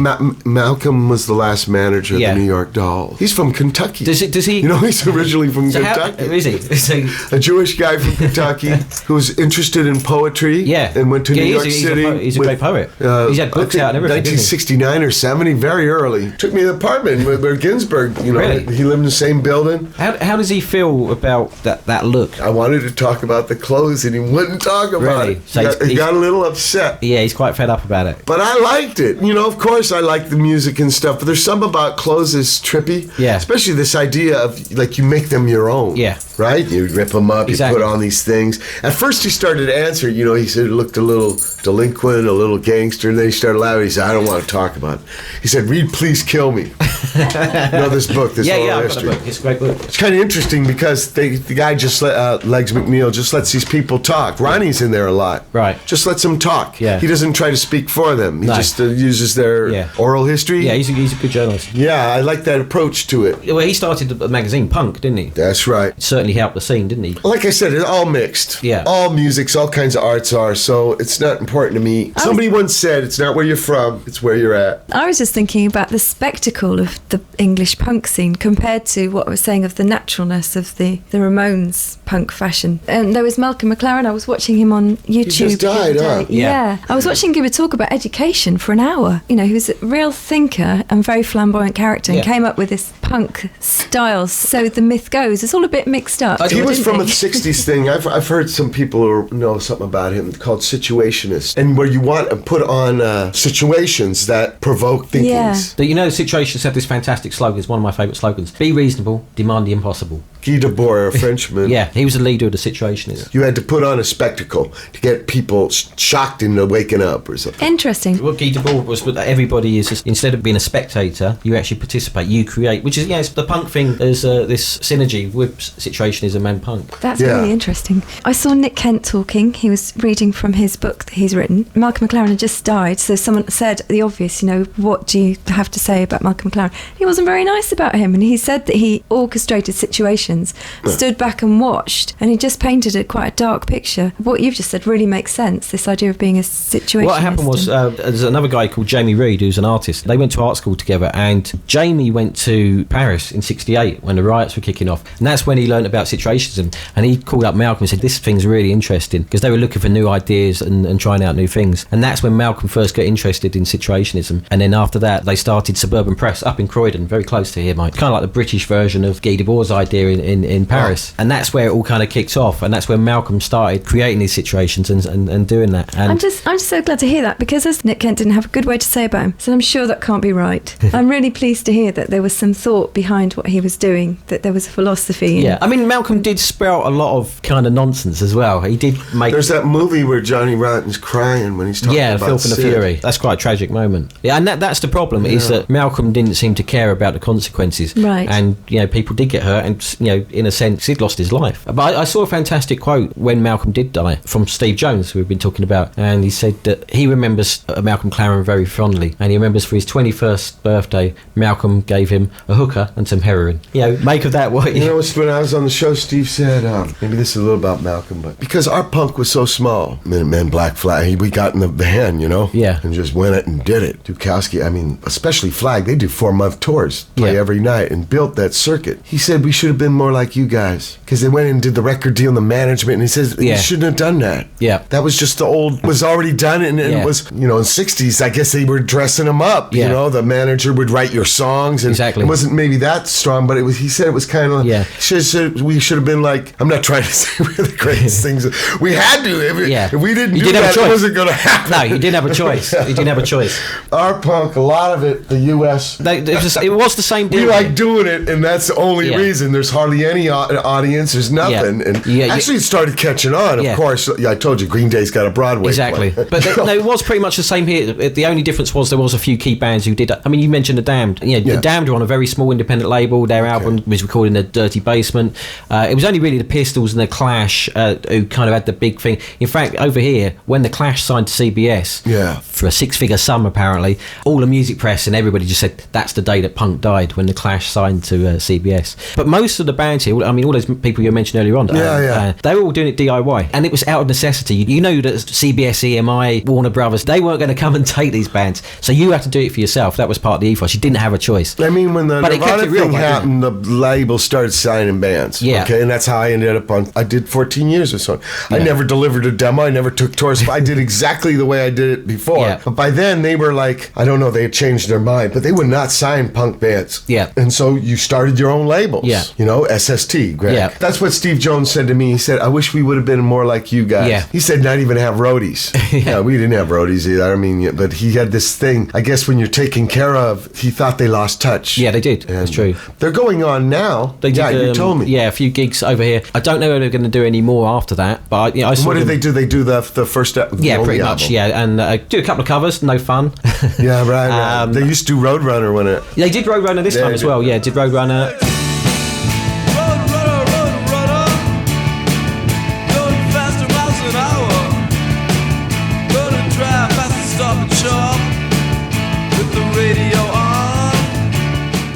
Malcolm was the last manager of Yeah. the New York Dolls. He's from Kentucky. Does he? You know, he's originally from So Kentucky. Is he? A Jewish guy from Kentucky who was interested in poetry. Yeah. And went to New York City. He's a great poet. He's had books out and everything. 1969 or 70, very early. Took me to the apartment where Ginsberg, Really? he lived in the same building. How does he feel about that look? I wanted to talk about the clothes and he wouldn't talk about Really? it. So He got a little upset. Yeah, he's quite fed up about it. But I liked it. You know, of course I like the music and stuff, but there's something about clothes that's trippy. Yeah. Especially this idea of, like, you make them your own. Yeah. Right? You rip them up, Exactly. you put on these things. At first he started to answer, he said it looked a little delinquent, a little gangster, and then he started laughing. He said, I don't want to talk about it. He said, read Please Kill Me. This book, this oral I've got history. the book. It's a great book. It's kind of interesting because the guy just Legs McNeil just lets these people talk. Ronnie's in there a lot. Right. Just lets them talk. Yeah. He doesn't try to speak for them. He No. just uses their oral history. Yeah, he's a good journalist. Yeah, I like that approach to it. Well, he started the magazine Punk, didn't he? That's right. It certainly helped the scene, didn't he? Like I said, it's all mixed. Yeah. All musics, all kinds of arts are, so it's not important to me. Somebody once said, it's not where you're from, it's where you're at. I was just thinking about the spectacle of the English punk scene compared to what I was saying of the naturalness of the Ramones punk fashion. And there was Malcolm McLaren. I was watching him on YouTube. just the other died, huh? day. Yeah. I was watching him give a talk about education for an hour. You know, he was a real thinker and very flamboyant character and came up with this punk style. So the myth goes, it's all a bit mixed up. He was didn't from a he? 60s thing. I've heard some people who know something about him called situationist, and where you want to put on situations that provoke thinkings. Yeah. But you know, Situations had this fantastic slogan. It's one of my favourite slogans. Be reasonable, demand the impossible. Guy Debord, a Frenchman. Yeah, he was the leader of the Situationists. You had to put on a spectacle to get people shocked into waking up or something. Interesting. What Guy Debord was that everybody is, instead of being a spectator, you actually participate, you create, which is, it's the punk thing. There's this synergy with Situationism and punk. That's really interesting. I saw Nick Kent talking. He was reading from his book that he's written. Malcolm McLaren had just died, so someone said the obvious, what do you have to say about Malcolm McLaren? He wasn't very nice about him, and he said that he orchestrated situations, stood back and watched, and he just painted quite a dark picture. What you've just said really makes sense, this idea of being a situationist. What happened was, there's another guy called Jamie Reed, who's an artist. They went to art school together, and Jamie went to Paris in '68 when the riots were kicking off, and that's when he learned about situationism. And he called up Malcolm and said, this thing's really interesting, because they were looking for new ideas and trying out new things. And that's when Malcolm first got interested in situationism. And then after that, they started Suburban Press up in Croydon, very close to here, Mike. Kind of like the British version of Guy Debord's idea in Paris. And that's where it all kind of kicked off. And that's when Malcolm started creating these situations and doing that. And I'm just so glad to hear that, because as Nick Kent didn't have a good word to say about him, so I'm sure that can't be right. I'm really pleased to hear that there was some thought behind what he was doing, that there was a philosophy. yeah, I mean, Malcolm did sprout a lot of kind of nonsense as well. He did make... There's that movie where Johnny Rotten's crying when he's talking about Filth and the Sid. Fury. That's quite a tragic moment. Yeah, and that's the problem, is that Malcolm didn't seem to care about the consequences. Right. And, people did get hurt, and, in a sense, he'd lost his life. But I saw a fantastic quote when Malcolm did die from Steve Jones, who we've been talking about, and he said that he remembers Malcolm McLaren very fondly, and he remembers for his 21st birthday, Malcolm gave him a hooker and some heroin. Make of that what you know. When I was on the show, Steve said, maybe this is a little about Malcolm, but because our punk was so small, Minutemen, Black Flag, we got in the van, and just went it and did it. Dukowski, I mean, especially Flag, they do 4-month tours, play every night, and built that circuit. He said we should have been more like you guys, because they went and did the record deal and the management, and he says you shouldn't have done that. That was just the old, was already done, and it was, in 60s, I guess they were dressing them up, the manager would write your songs, and exactly. It wasn't maybe that strong, but it was, he said it was kind of, we should have been like, I'm not trying to say we're the greatest things, we had to, if we didn't do that, it wasn't going to happen. No, you didn't have a choice. You didn't have a choice. Our punk, a lot of it, the US, it was the same deal. We like doing it, and that's the only reason. There's hardly any audience, there's nothing, and actually it started catching on, of course. I told you, Green Day's got a Broadway exactly play. But it was pretty much the same here. The only difference was there was a few key bands who did it. I mean, you mentioned The Damned. The Damned were on a very small independent label. Their album was recorded in a dirty basement. It was only really the Pistols and the Clash who kind of had the big thing. In fact, over here, when the Clash signed to CBS for a 6-figure sum, apparently, all the music press and everybody just said that's the day that punk died, when the Clash signed to CBS. But most of the bands here, I mean, all those people you mentioned earlier on, they were all doing it DIY, and it was out of necessity. You know that CBS, EMI, Warner Brothers, they weren't going to come and take these bands, so you had to do it for yourself. That was part of the ethos. You didn't have a choice. I mean, when the Nirvana thing happened, the label started signing bands. Okay, and that's how I ended up on. I did 14 years or so. I never delivered a demo. I never took tours. I did exactly the way I did it before. But by then they were like, I don't know, they had changed their mind, but they would not sign punk bands. And so you started your own labels. SST. Greg. That's what Steve Jones said to me. He said, I wish we would have been more like you guys. He said, not even have roadies. We didn't have roadies either. I mean, but he had this thing, I guess when you're taken care of, he thought they lost touch. Yeah, they did. And that's true. They're going on now. They did, you told me. Yeah, a few gigs over here. I don't know whether they're going to do any more after that, but I saw what did they do? They do the first pretty much, and do a couple of covers, no fun. Right. They used to do Roadrunner when it... They did Roadrunner this time as well. Yeah, did Roadrunner.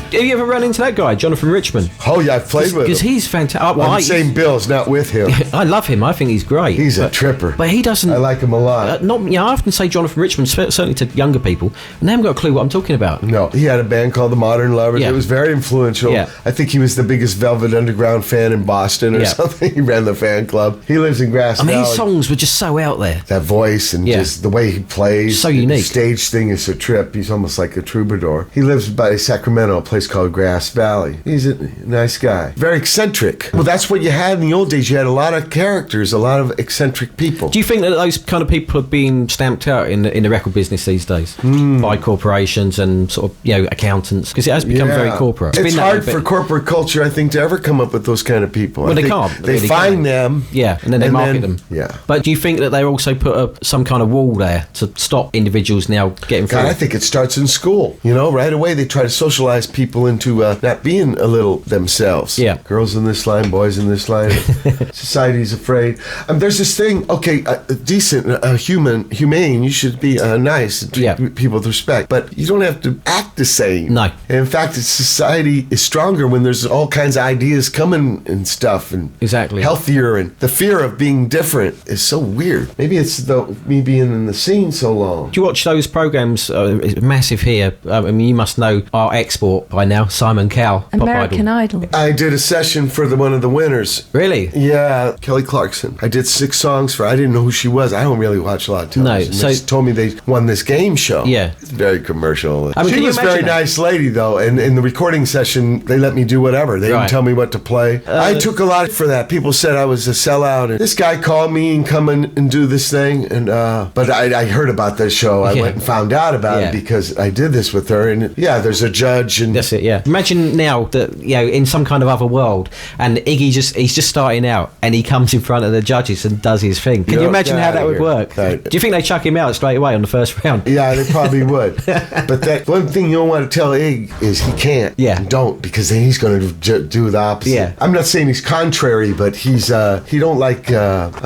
Have you ever run into that guy, Jonathan Richman? Oh yeah, I've played with him. Because he's fantastic. On the same bills, not with him. I love him. I think he's great. He's a tripper. But he doesn't... I like him a lot. I often say Jonathan Richman, certainly to younger people, and they haven't got a clue what I'm talking about. No, he had a band called The Modern Lovers. It was very influential. I think he was the biggest Velvet Underground fan in Boston or something. He ran the fan club. He lives in Grass Valley. His songs were just so out there. That voice and just the way he plays. So unique. The stage thing is a trip. He's almost like a troubadour. He lives by Sacramento, a place called Grass Valley. He's a nice guy. Very eccentric. Well, that's what you had in the old days. You had a lot of characters, a lot of eccentric people. Do you think that those kind of people have been stamped out in the record business these days by corporations and sort of accountants? Because it has become very corporate. It's hard for corporate culture, I think, to ever come up with those kind of people. Well, they can't. They find them. Yeah, and then they market them. Yeah. But do you think that they also put up some kind of wall there to stop individuals now getting through? I think it starts in school. Right away they try to socialize people into not being a little themselves. Yeah. Girls in this line, boys in this line. Society's afraid. There's this thing, decent, humane, you should be nice, treat people with respect, but you don't have to act the same. No. And in fact, society is stronger when there's all kinds of ideas coming and stuff, and healthier, and the fear of being different is so weird. Maybe it's me being in the scene so long. Do you watch those programs? It's massive here. I mean, you must know our export by now, Simon Cowell. American Idol. I did a session for one of the winners. Really? Yeah, Kelly Clarkson. I did 6 songs for her. I didn't know who she was. I don't really watch a lot of television. No, so she told me they won this game show. Yeah. It's very commercial. I mean, she was a very nice lady, though, and in the recording session, they let me do whatever. They didn't tell me what to play. I took a lot for that. People said I was a sellout, and this guy called me and come and do this thing, and but I heard about this show. I went and found out about it because I did this with her, and there's a judge, and that's it. Yeah. Imagine now that in some kind of other world, and Iggy he's just starting out, and he comes in front of the judges and does his thing. Can you imagine how that would work? Do you think they chuck him out straight away on the first round? Yeah, they probably would. But that one thing don't want to tell Ig is he can't. Yeah. Don't, because then he's going to do the opposite. Yeah. I'm not saying he's contrary, but he don't like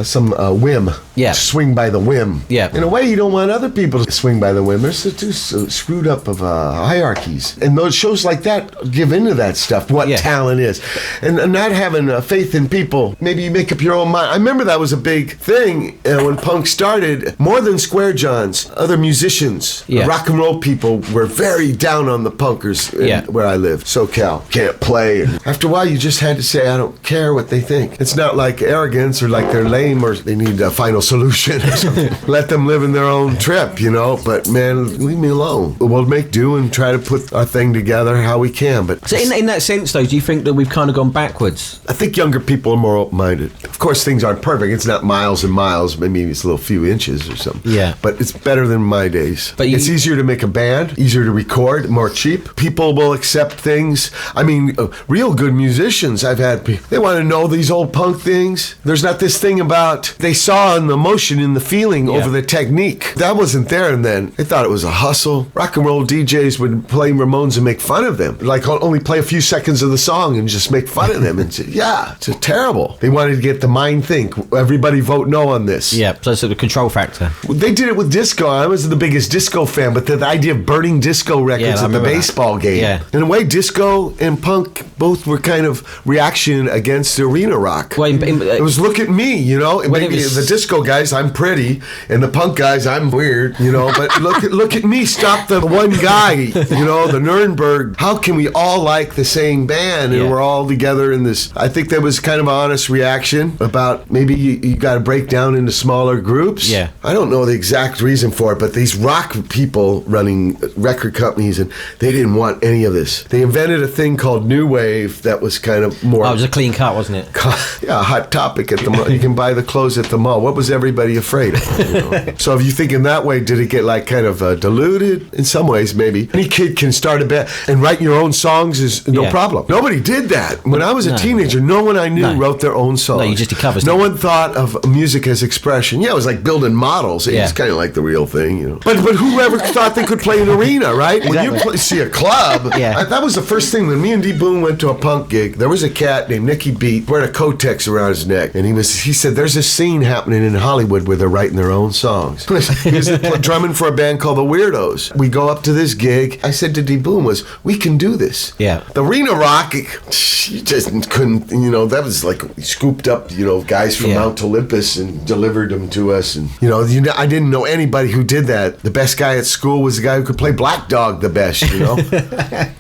some whim. Yeah. Swing by the whim. Yeah. In a way, you don't want other people to swing by the whim. They're too screwed up of hierarchies. And those shows like that give into that stuff, what talent is. And not having faith in people. Maybe you make up your own mind. I remember that was a big thing when punk started. More than Square Johns, other musicians, rock and roll people were very down on the punkers where I live. SoCal. Can't play. And after a while, you just had to say, I don't care what they think. It's not like arrogance or like they're lame or they need a final solution or something. Let them live in their own trip, you know. But man, leave me alone. We'll make do and try to put our thing together how we can. But so in that sense, though, do you think that we've kind of gone backwards? I think younger people are more open-minded. Of course, things aren't perfect. It's not miles and miles. Maybe it's a little few inches or something. Yeah. But it's better than my days. But it's easier to make a band, easier to record, more cheap. People will accept things. I mean, real good musicians I've had, they want to know these old punk things. There's not this thing about they saw in the emotion, in the feeling over the technique. That wasn't there and then. They thought it was a hustle. Rock and roll DJs would play Ramones and make fun of them. Like only play a few seconds of the song and just make fun of them and say, yeah, it's terrible. They wanted to get the mind think. Everybody vote no on this. Yeah, so it's the control factor. They did it with disco. I was the biggest disco fan, but the idea of burning disco records at the baseball game. Yeah. In a way, disco and punk both were kind of reaction against arena rock. Well, it was look at me, you know. Maybe the disco guys, I'm pretty, and the punk guys, I'm weird, you know. But look at me, stop the one guy, you know, the Nuremberg. How can we all like the same band and we're all together in this? I think there was kind of an honest reaction about maybe you got to break down into smaller groups. Yeah. I don't know the exact reason for it, but these rock people running record companies, and they didn't want any of this. They invented a thing called New Wave that was kind of more... it was a clean cut, wasn't it? Yeah, a hot topic at the mall. You can buy the clothes at the mall. What was everybody afraid of? You know? So if you think in that way, did it get like kind of diluted? In some ways, maybe. Any kid can start a band and write your own songs is no problem. Nobody did that. When I was a teenager, no one I knew wrote their own songs. No, you just did covers. No one thought of music as expression. Yeah, it was like building models. It's kind of like the real thing, you know. But whoever thought they could play an arena, right? Exactly. When you see a club, that was the first thing. When me and D. Boone went to a punk gig, there was a cat named Nicky Beat wearing a Kotex around his neck, and he said, there's a scene happening in Hollywood where they're writing their own songs. He was drumming for a band called the Weirdos. We go up to this gig. I said to D. Boone we can do this. Yeah. The arena rock, you just couldn't, you know, that was like scooped up, you know, guys from Mount Olympus and delivered them to us. And, you know, I didn't know anybody who did that. The best guy at school was the guy who could play Black Dog the best, you know?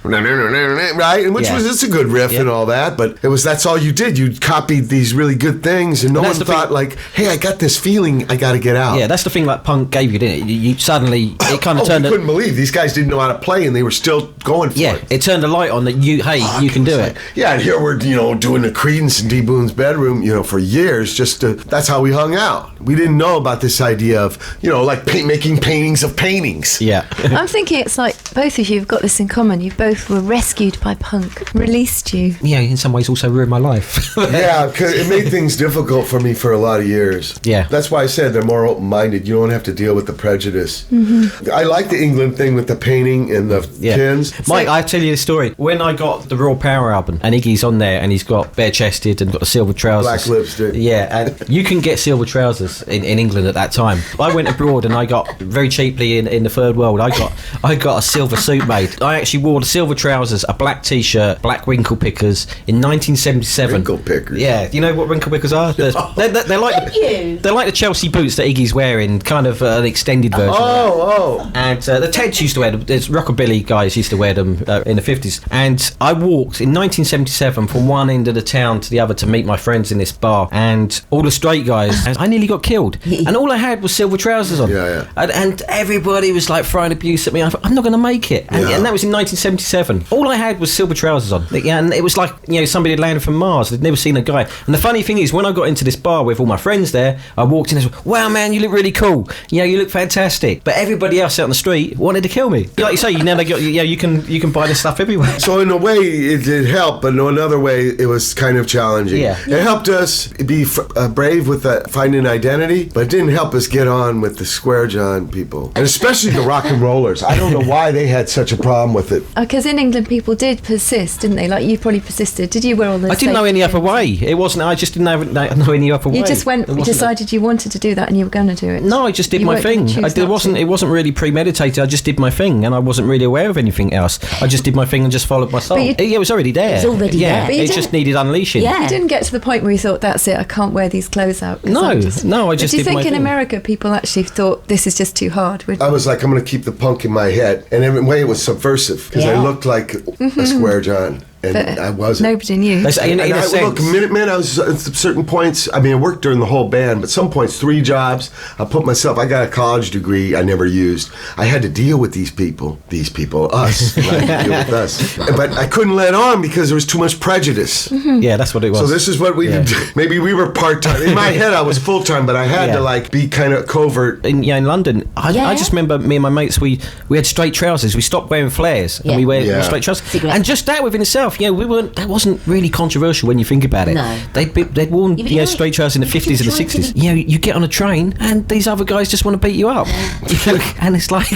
Right? And it's a good riff and all that, but that's all you did. You copied these really good things, and no one thought like, hey, I got this feeling I got to get out. Yeah, that's the thing like punk gave you, didn't it? You suddenly, it kind of turned... You couldn't believe these guys didn't know how to play, and they were still going for it. Yeah, it turned a light on that you can do it. Yeah, and here we're, you know, doing the Creedence in D. Boone's bedroom, you know, for years, that's how we hung out. We didn't know about this idea of, you know, like making paintings of paintings. Yeah. I'm thinking it's like both of you have got this in common. You both were rescued by punk, released you. Yeah, in some ways also ruined my life. Yeah, because it made things difficult for me for a lot of years. Yeah. That's why I said they're more open-minded. You don't have to deal with the prejudice. Mm-hmm. I like the England thing with the painting and the pins. Mike, I tell you the story. When I got the Raw Power album, and Iggy's on there, and he's got bare-chested and got the silver trousers. Black lipstick. Yeah, and you can get silver trousers in England at that time. I went abroad and I got very cheaply in the third world. I got a silver suit made. I actually wore the silver trousers, a black t-shirt, black wrinkle pickers in 1977. Wrinkle pickers. Yeah, do you know what wrinkle pickers are? They're like the Chelsea boots that Iggy's wearing, kind of an extended version. And the Teds used to wear them. There's rockabilly guys used to wear them in the 50s. And I walked in 1977 from one end of the town to the other to meet my friends in this bar, and all the straight guys, and I nearly got killed. And all I had was silver trousers on. And everybody was like throwing abuse at me. I thought, I'm not going to make it. And that was in 1977. All I had was silver trousers on. Yeah, and it was like, somebody had landed from Mars. They'd never seen a guy. And the funny thing is, when I got into this bar with all my friends there, I walked in and said, wow, man, you look really cool. You look fantastic. But everybody else out on the street wanted to kill me. Like you say, you can buy this stuff everywhere. So in a way, it did help, but in another way, it was kind of challenging. Yeah. It helped us be brave with finding identity, but it didn't help us get on with the Square John people. And especially the rock and rollers. I don't know why they had such a problem with it. Because in England, people did persist, didn't they? Like, you probably persisted. Did you wear all those? I didn't know any other way. It wasn't. I just didn't know any other way. You just decided you wanted to do that, and you were going to do it. No, I just did my thing. It wasn't really premeditated. I just did my thing, and I wasn't really aware of anything else. I just did my thing and just followed my soul. It was already there. It was already there. It just needed unleashing. Yeah. You didn't get to the point where you thought, that's it, I can't wear these clothes out. No, I just did my thing. Do you think in thing. America people actually thought this is just too hard? I was like, I'm going to keep the punk in my head. And in a way, it was subversive because I looked like a Square John. And But I wasn't. Nobody knew. Look, Minutemen, I was at certain points, I worked during the whole band, but some points, 3 jobs. I got a college degree I never used. I had to deal with these people, us, deal with us. But I couldn't let on because there was too much prejudice. Yeah, that's what it was. So this is what maybe we were part-time. In my head, I was full-time, but I had to be kind of covert. In London, I just remember me and my mates, we had straight trousers. We stopped wearing flares and we wear straight trousers. Cigarette. And just that within itself, that wasn't really controversial when you think about it. No. They'd worn straight trousers in the 50s and the 60s. You get on a train and these other guys just want to beat you up. And it's like,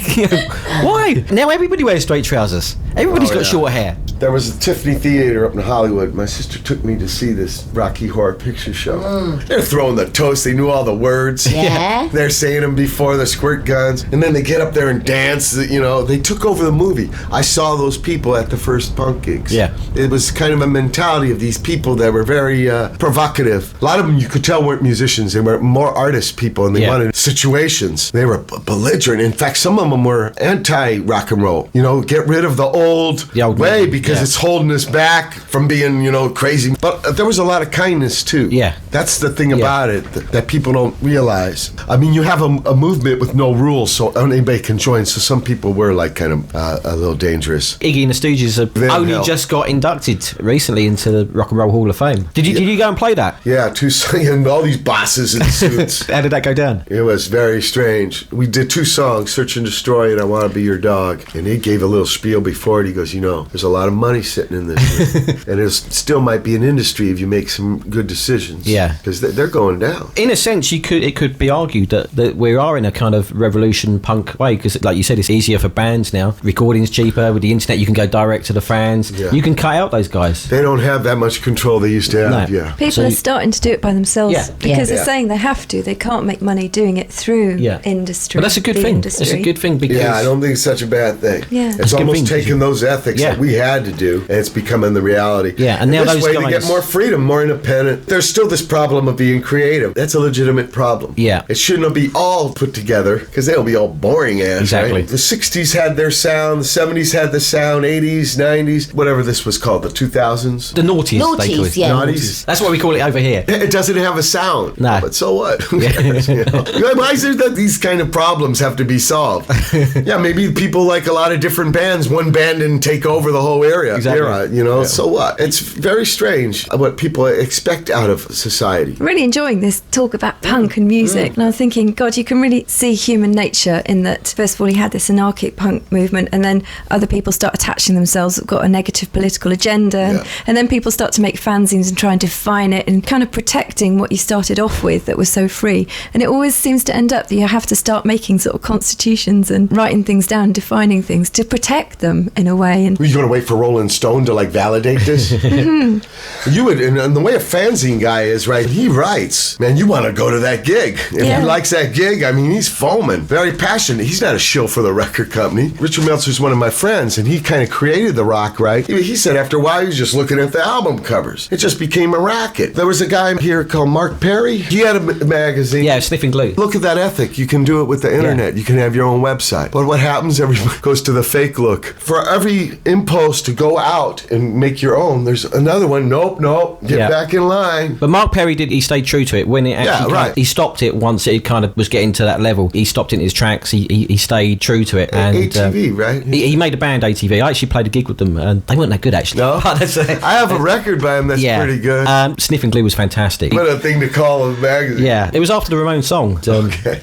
why? Now everybody wears straight trousers. Everybody's got short hair. There was a Tiffany Theater up in Hollywood. My sister took me to see this Rocky Horror Picture Show. They're throwing the toast. They knew all the words. Yeah. They're saying them before the squirt guns. And then they get up there and dance. They took over the movie. I saw those people at the first punk gigs. Yeah. It was kind of a mentality of these people that were very provocative. A lot of them you could tell weren't musicians. They were more artist people, and they wanted situations. They were belligerent. In fact, some of them were anti-rock and roll. Get rid of the old way because it's holding us back from being, crazy. But there was a lot of kindness, too. Yeah. That's the thing about it that people don't realize. You have a movement with no rules, so anybody can join. So some people were like kind of a little dangerous. Iggy and the Stooges have only just got inducted recently into the Rock and Roll Hall of Fame. Did you go and play that? Yeah, and all these bosses in suits. How did that go down? It was very strange. We did 2 songs, Search and Destroy and I Want to Be Your Dog. And he gave a little spiel before it. He goes, there's a lot of money sitting in this. And it still might be an industry if you make some good decisions. Yeah. Because they're going down. In a sense, it could be argued that we are in a kind of revolution punk way, because like you said, it's easier for bands now. Recording's cheaper. With the internet, you can go direct to the fans. Yeah. You can cut out those guys. They don't have that much control they used to have. No. Yeah. People are starting to do it by themselves because they're saying they have to. They can't make money doing it through industry. But that's a good thing. It's a good thing because I don't think it's such a bad thing. Yeah. It's almost taking those ethics that we had to do, and it's becoming the reality. Yeah, and now this those way guys, they get more freedom, more independent. There's still this problem of being creative. That's a legitimate problem. Yeah. It shouldn't be all put together because they'll be all boring ass. Exactly. Right? The 60s had their sound, the 70s had the sound, 80s, 90s, whatever this was called, the 2000s. The noughties, they call it. Yeah. Naughties. That's what we call it over here. It doesn't have a sound. No. But so what? Who cares, Why is it that these kind of problems have to be solved? Maybe people like a lot of different bands. One band didn't take over the whole area. Exactly. So what? It's very strange what people expect out of society. I'm really enjoying this talk about punk and music. And I was thinking, God, you can really see human nature in that, first of all, he had this anarchic punk movement, and then other people start attaching themselves, got a negative political agenda, and then people start to make fanzines and try and define it and kind of protecting what you started off with that was so free. And it always seems to end up that you have to start making sort of constitutions and writing things down, defining things to protect them in a way. And Are you going to wait for Rolling Stone to validate this? You would, and the way a fanzine guy is, right? He writes, man, you want to go to that gig. If he likes that gig, he's foaming, very passionate. He's not a shill for the record company. Richard Meltzer's one of my friends, and he kind of created the rock, right? He said after a while, he was just looking at the album covers. It just became a racket. There was a guy here called Mark Perry. He had a magazine. Yeah, Sniffing Glue. Look at that ethic. You can do it with the internet. You can have your own website. But what happens? Everybody goes to the fake look. For every impulse to go out and make your own. There's another one. Nope, get back in line. But Mark Perry he stayed true to it when it actually he stopped it once it kind of was getting to that level. He stopped it in his tracks. He stayed true to it. And ATV, right? He made a band, ATV. I actually played a gig with them, and they weren't that good actually. No, I have a record by him that's pretty good. Sniffing Glue was fantastic. What a thing to call a magazine. Yeah, it was after the Ramones song.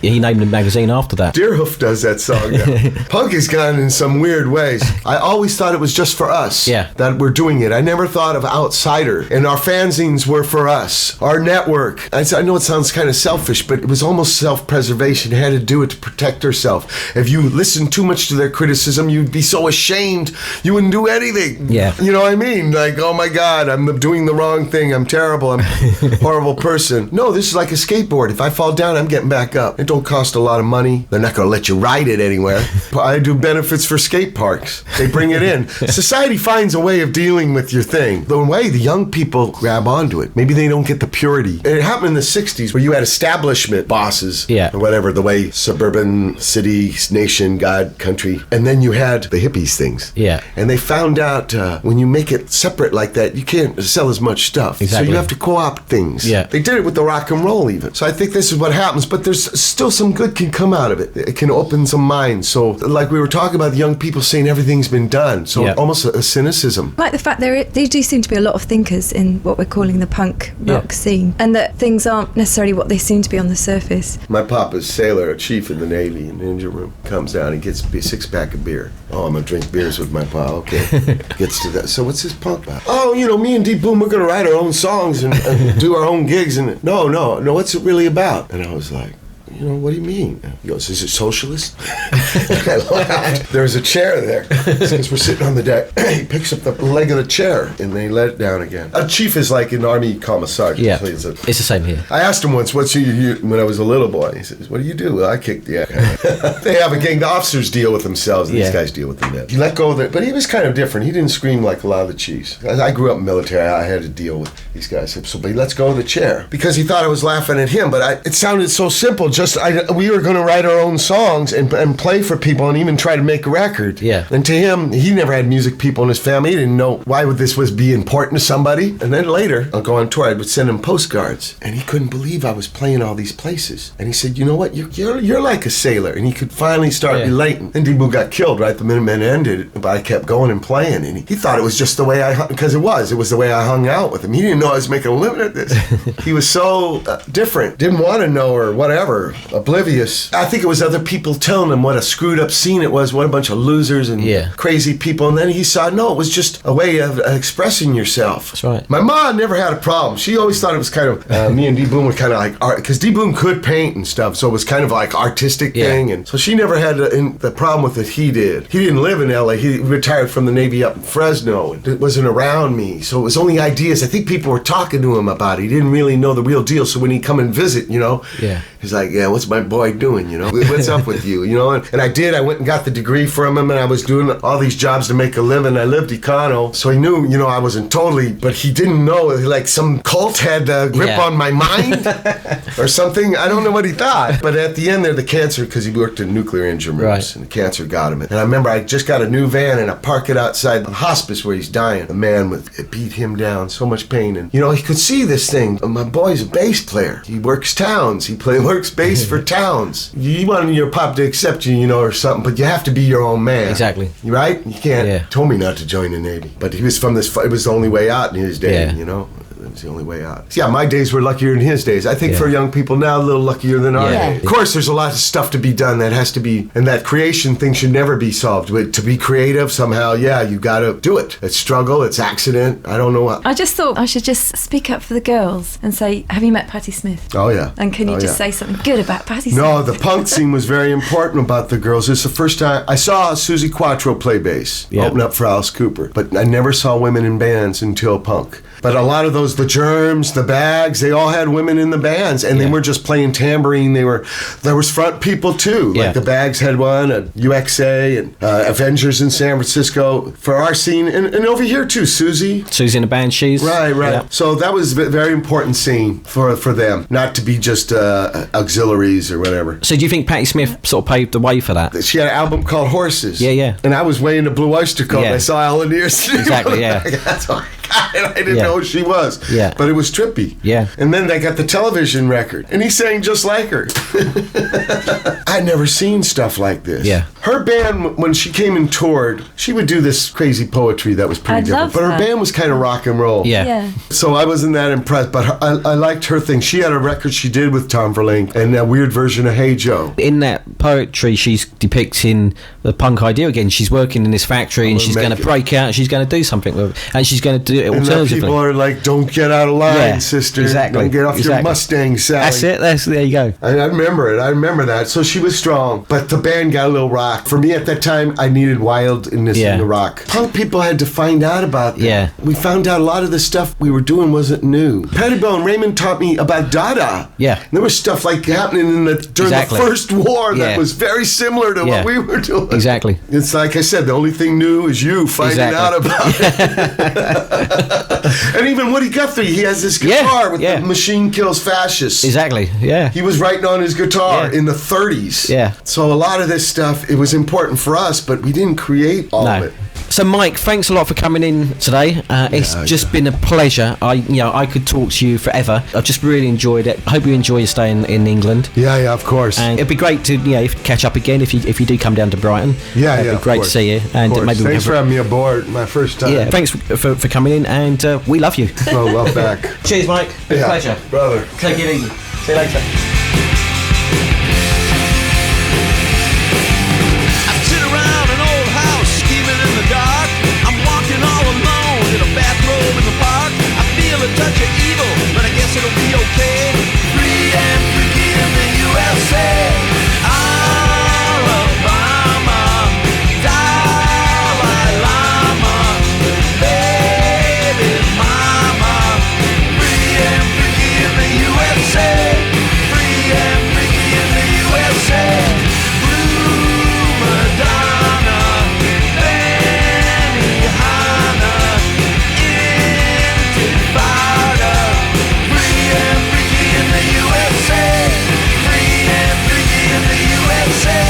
He named the magazine after that. Deerhoof does that song now. Punk has gone in some weird ways. I always thought it was just for us that we're doing it. I never thought of outsider. And our fanzines were for us. Our network. I know it sounds kind of selfish, but it was almost self-preservation. It had to do it to protect herself. If you listened too much to their criticism, you'd be so ashamed you wouldn't do anything. Yeah. You know what I mean? Like, oh my God, I'm doing the wrong thing. I'm terrible. I'm a horrible person. No, this is like a skateboard. If I fall down, I'm getting back up. It don't cost a lot of money. They're not going to let you ride it anywhere. I do benefits for skate parks. They bring it in. Society finds a way of dealing with your thing. The way the young people grab onto it. Maybe they don't get the purity. And it happened in the 60s where you had establishment bosses or whatever, the way suburban, city, nation, God, country. And then you had the hippies things. Yeah. And they found out when you make it separate like that, you can't sell as much stuff. Exactly. So you have to co-opt things. Yeah. They did it with the rock and roll even. So I think this is what happens, but there's still some good can come out of it. It can open some minds. So like we were talking about the young people saying everything's been done. So almost a cynicism. Like the fact they do seem to be a lot of thinkers in what we're calling the punk rock scene, and that things aren't necessarily what they seem to be on the surface. My papa's sailor, a chief in the Navy, in the engine room, comes down, he gets a 6-pack of beer. Oh, I'm going to drink beers with my pa, okay. Gets to that. So what's this punk about? Oh, me and Deep Boom, we're going to write our own songs and do our own gigs. And no, what's it really about? And I was like, what do you mean? He goes, is it socialist? I laughed. There's a chair there. Because we're sitting on the deck. He picks up the leg of the chair and they let it down again. A chief is like an army commissar. Yeah, it's the same here. I asked him once, what's you when I was a little boy? He says, what do you do? Well, I kicked the ass. They have a gang. The officers deal with themselves and these guys deal with the men. He let go of it, but he was kind of different. He didn't scream like a lot of the chiefs. I grew up military. I had to deal with these guys. So, but he lets go of the chair because he thought I was laughing at him, but it sounded so simple. We were going to write our own songs and play for people and even try to make a record. Yeah. And to him, he never had music people in his family. He didn't know why would this be important to somebody. And then later, I'll go on tour, I would send him postcards. And he couldn't believe I was playing all these places. And he said, you know what, you're like a sailor. And he could finally start relating. And Debu got killed, right? The Minutemen ended, but I kept going and playing. And he thought it was just the way because it was the way I hung out with him. He didn't know I was making a living at this. He was so different. Didn't want to know or whatever. Oblivious. I think it was other people telling him what a screwed up scene it was, what a bunch of losers and crazy people. And then he saw, no, it was just a way of expressing yourself. That's right. My mom never had a problem. She always thought it was kind of, me and D Boom were kind of like art, because D Boom could paint and stuff, so it was kind of like artistic thing. And so she never had the problem with it he did. He didn't live in LA. He retired from the Navy up in Fresno. It wasn't around me. So it was only ideas. I think people were talking to him about it. He didn't really know the real deal. So when he'd come and visit, he's like, what's my boy doing? What's up with you? And I went and got the degree from him, and I was doing all these jobs to make a living. I lived Econo, so he knew, I wasn't totally, but he didn't know, like some cult had a grip on my mind or something. I don't know what he thought. But at the end there, the cancer, because he worked in nuclear engine rooms, and the cancer got him. And I remember I just got a new van, and I park it outside the hospice where he's dying. The man it beat him down, so much pain. And, he could see this thing. My boy's a bass player. He works towns. He works bass for towns. You want your pop to accept you, or something, but you have to be your own man. Exactly. Right? You can't. Told me not to join the Navy, but he was from this. It was the only way out in his day. It was the only way out. Yeah, my days were luckier than his days. I think for young people now, a little luckier than our days. Of course, there's a lot of stuff to be done that has to be, and that creation thing should never be solved. But to be creative, somehow, you got to do it. It's struggle, it's accident. I don't know what. I just thought I should just speak up for the girls and say, have you met Patti Smith? Oh, yeah. And can you just say something good about Patti Smith? No, the punk scene was very important about the girls. It's the first time I saw Susie Quattro play bass, open up for Alice Cooper. But I never saw women in bands until punk. But a lot of those, the Germs, the Bags, they all had women in the bands, and they weren't just playing tambourine. There was front people too. Like the Bags had one at UXA and Avengers in San Francisco for our scene, and over here too, Susie in the Banshees. Right. Yeah. So that was a very important scene for them, not to be just auxiliaries or whatever. So do you think Patti Smith sort of paved the way for that? She had an album called Horses. Yeah. And I was way into Blue Oyster Cult. And I saw Alan Ears. Exactly, yeah. That's all I got, and I didn't know who she was. Yeah. But it was trippy. Yeah. And then they got the television record, and he sang just like her. I'd never seen stuff like this. Yeah. Her band, when she came and toured, she would do this crazy poetry that was pretty different. But her band was kind of rock and roll. Yeah. So I wasn't that impressed, but I liked her thing. She had a record she did with Tom Verlaine and a weird version of Hey Joe. In that poetry, she's depicting the punk idea again. She's working in this factory and she's going to break out and she's going to do something with it. And she's going to do it alternatively. And people are like, don't get out of line, sister. Exactly. Don't get off your Mustang, Sally. That's it. There you go. I remember it. I remember that. So she was strong, but the band got a little rock. For me at that time, I needed wildness in the rock. Punk people had to find out about that. Yeah. We found out a lot of the stuff we were doing wasn't new. Pettibone Raymond taught me about Dada. Yeah. And there was stuff like happening during the First War that was very similar to what we were doing. Exactly. It's like I said, the only thing new is you finding out about it. And even Woody Guthrie, he has this guitar with the Machine Kills Fascists. Exactly, yeah. He was writing on his guitar in the 30s. Yeah. So a lot of this stuff, it was important for us, but we didn't create all of it. So Mike, thanks a lot for coming in today. It's just been a pleasure. I could talk to you forever. I've just really enjoyed it. I hope you enjoy your stay in England. Yeah, of course. And it'd be great to catch up again if you do come down to Brighton. It'd be great to see you. And maybe thanks for having me aboard my first time. Yeah, thanks for coming in, and we love you. Oh, well back. Cheers, Mike. Been a pleasure, brother. Take it easy. See you later. A touch of evil, but I guess it'll be okay. Free and freaky in the USA. Alabama, Dalai Lama, baby mama. Free and freaky in the USA. Free and freaky in the USA. Blue Madonna, Benihana, Intifada. Free and freaky in the USA. Free and freaky in the USA.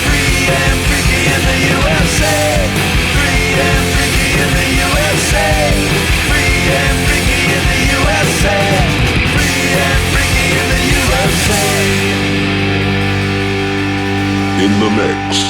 Free and freaky in the USA. Free and freaky in the USA. Free and freaky in the USA. Free and freaky in the USA. In the Mix.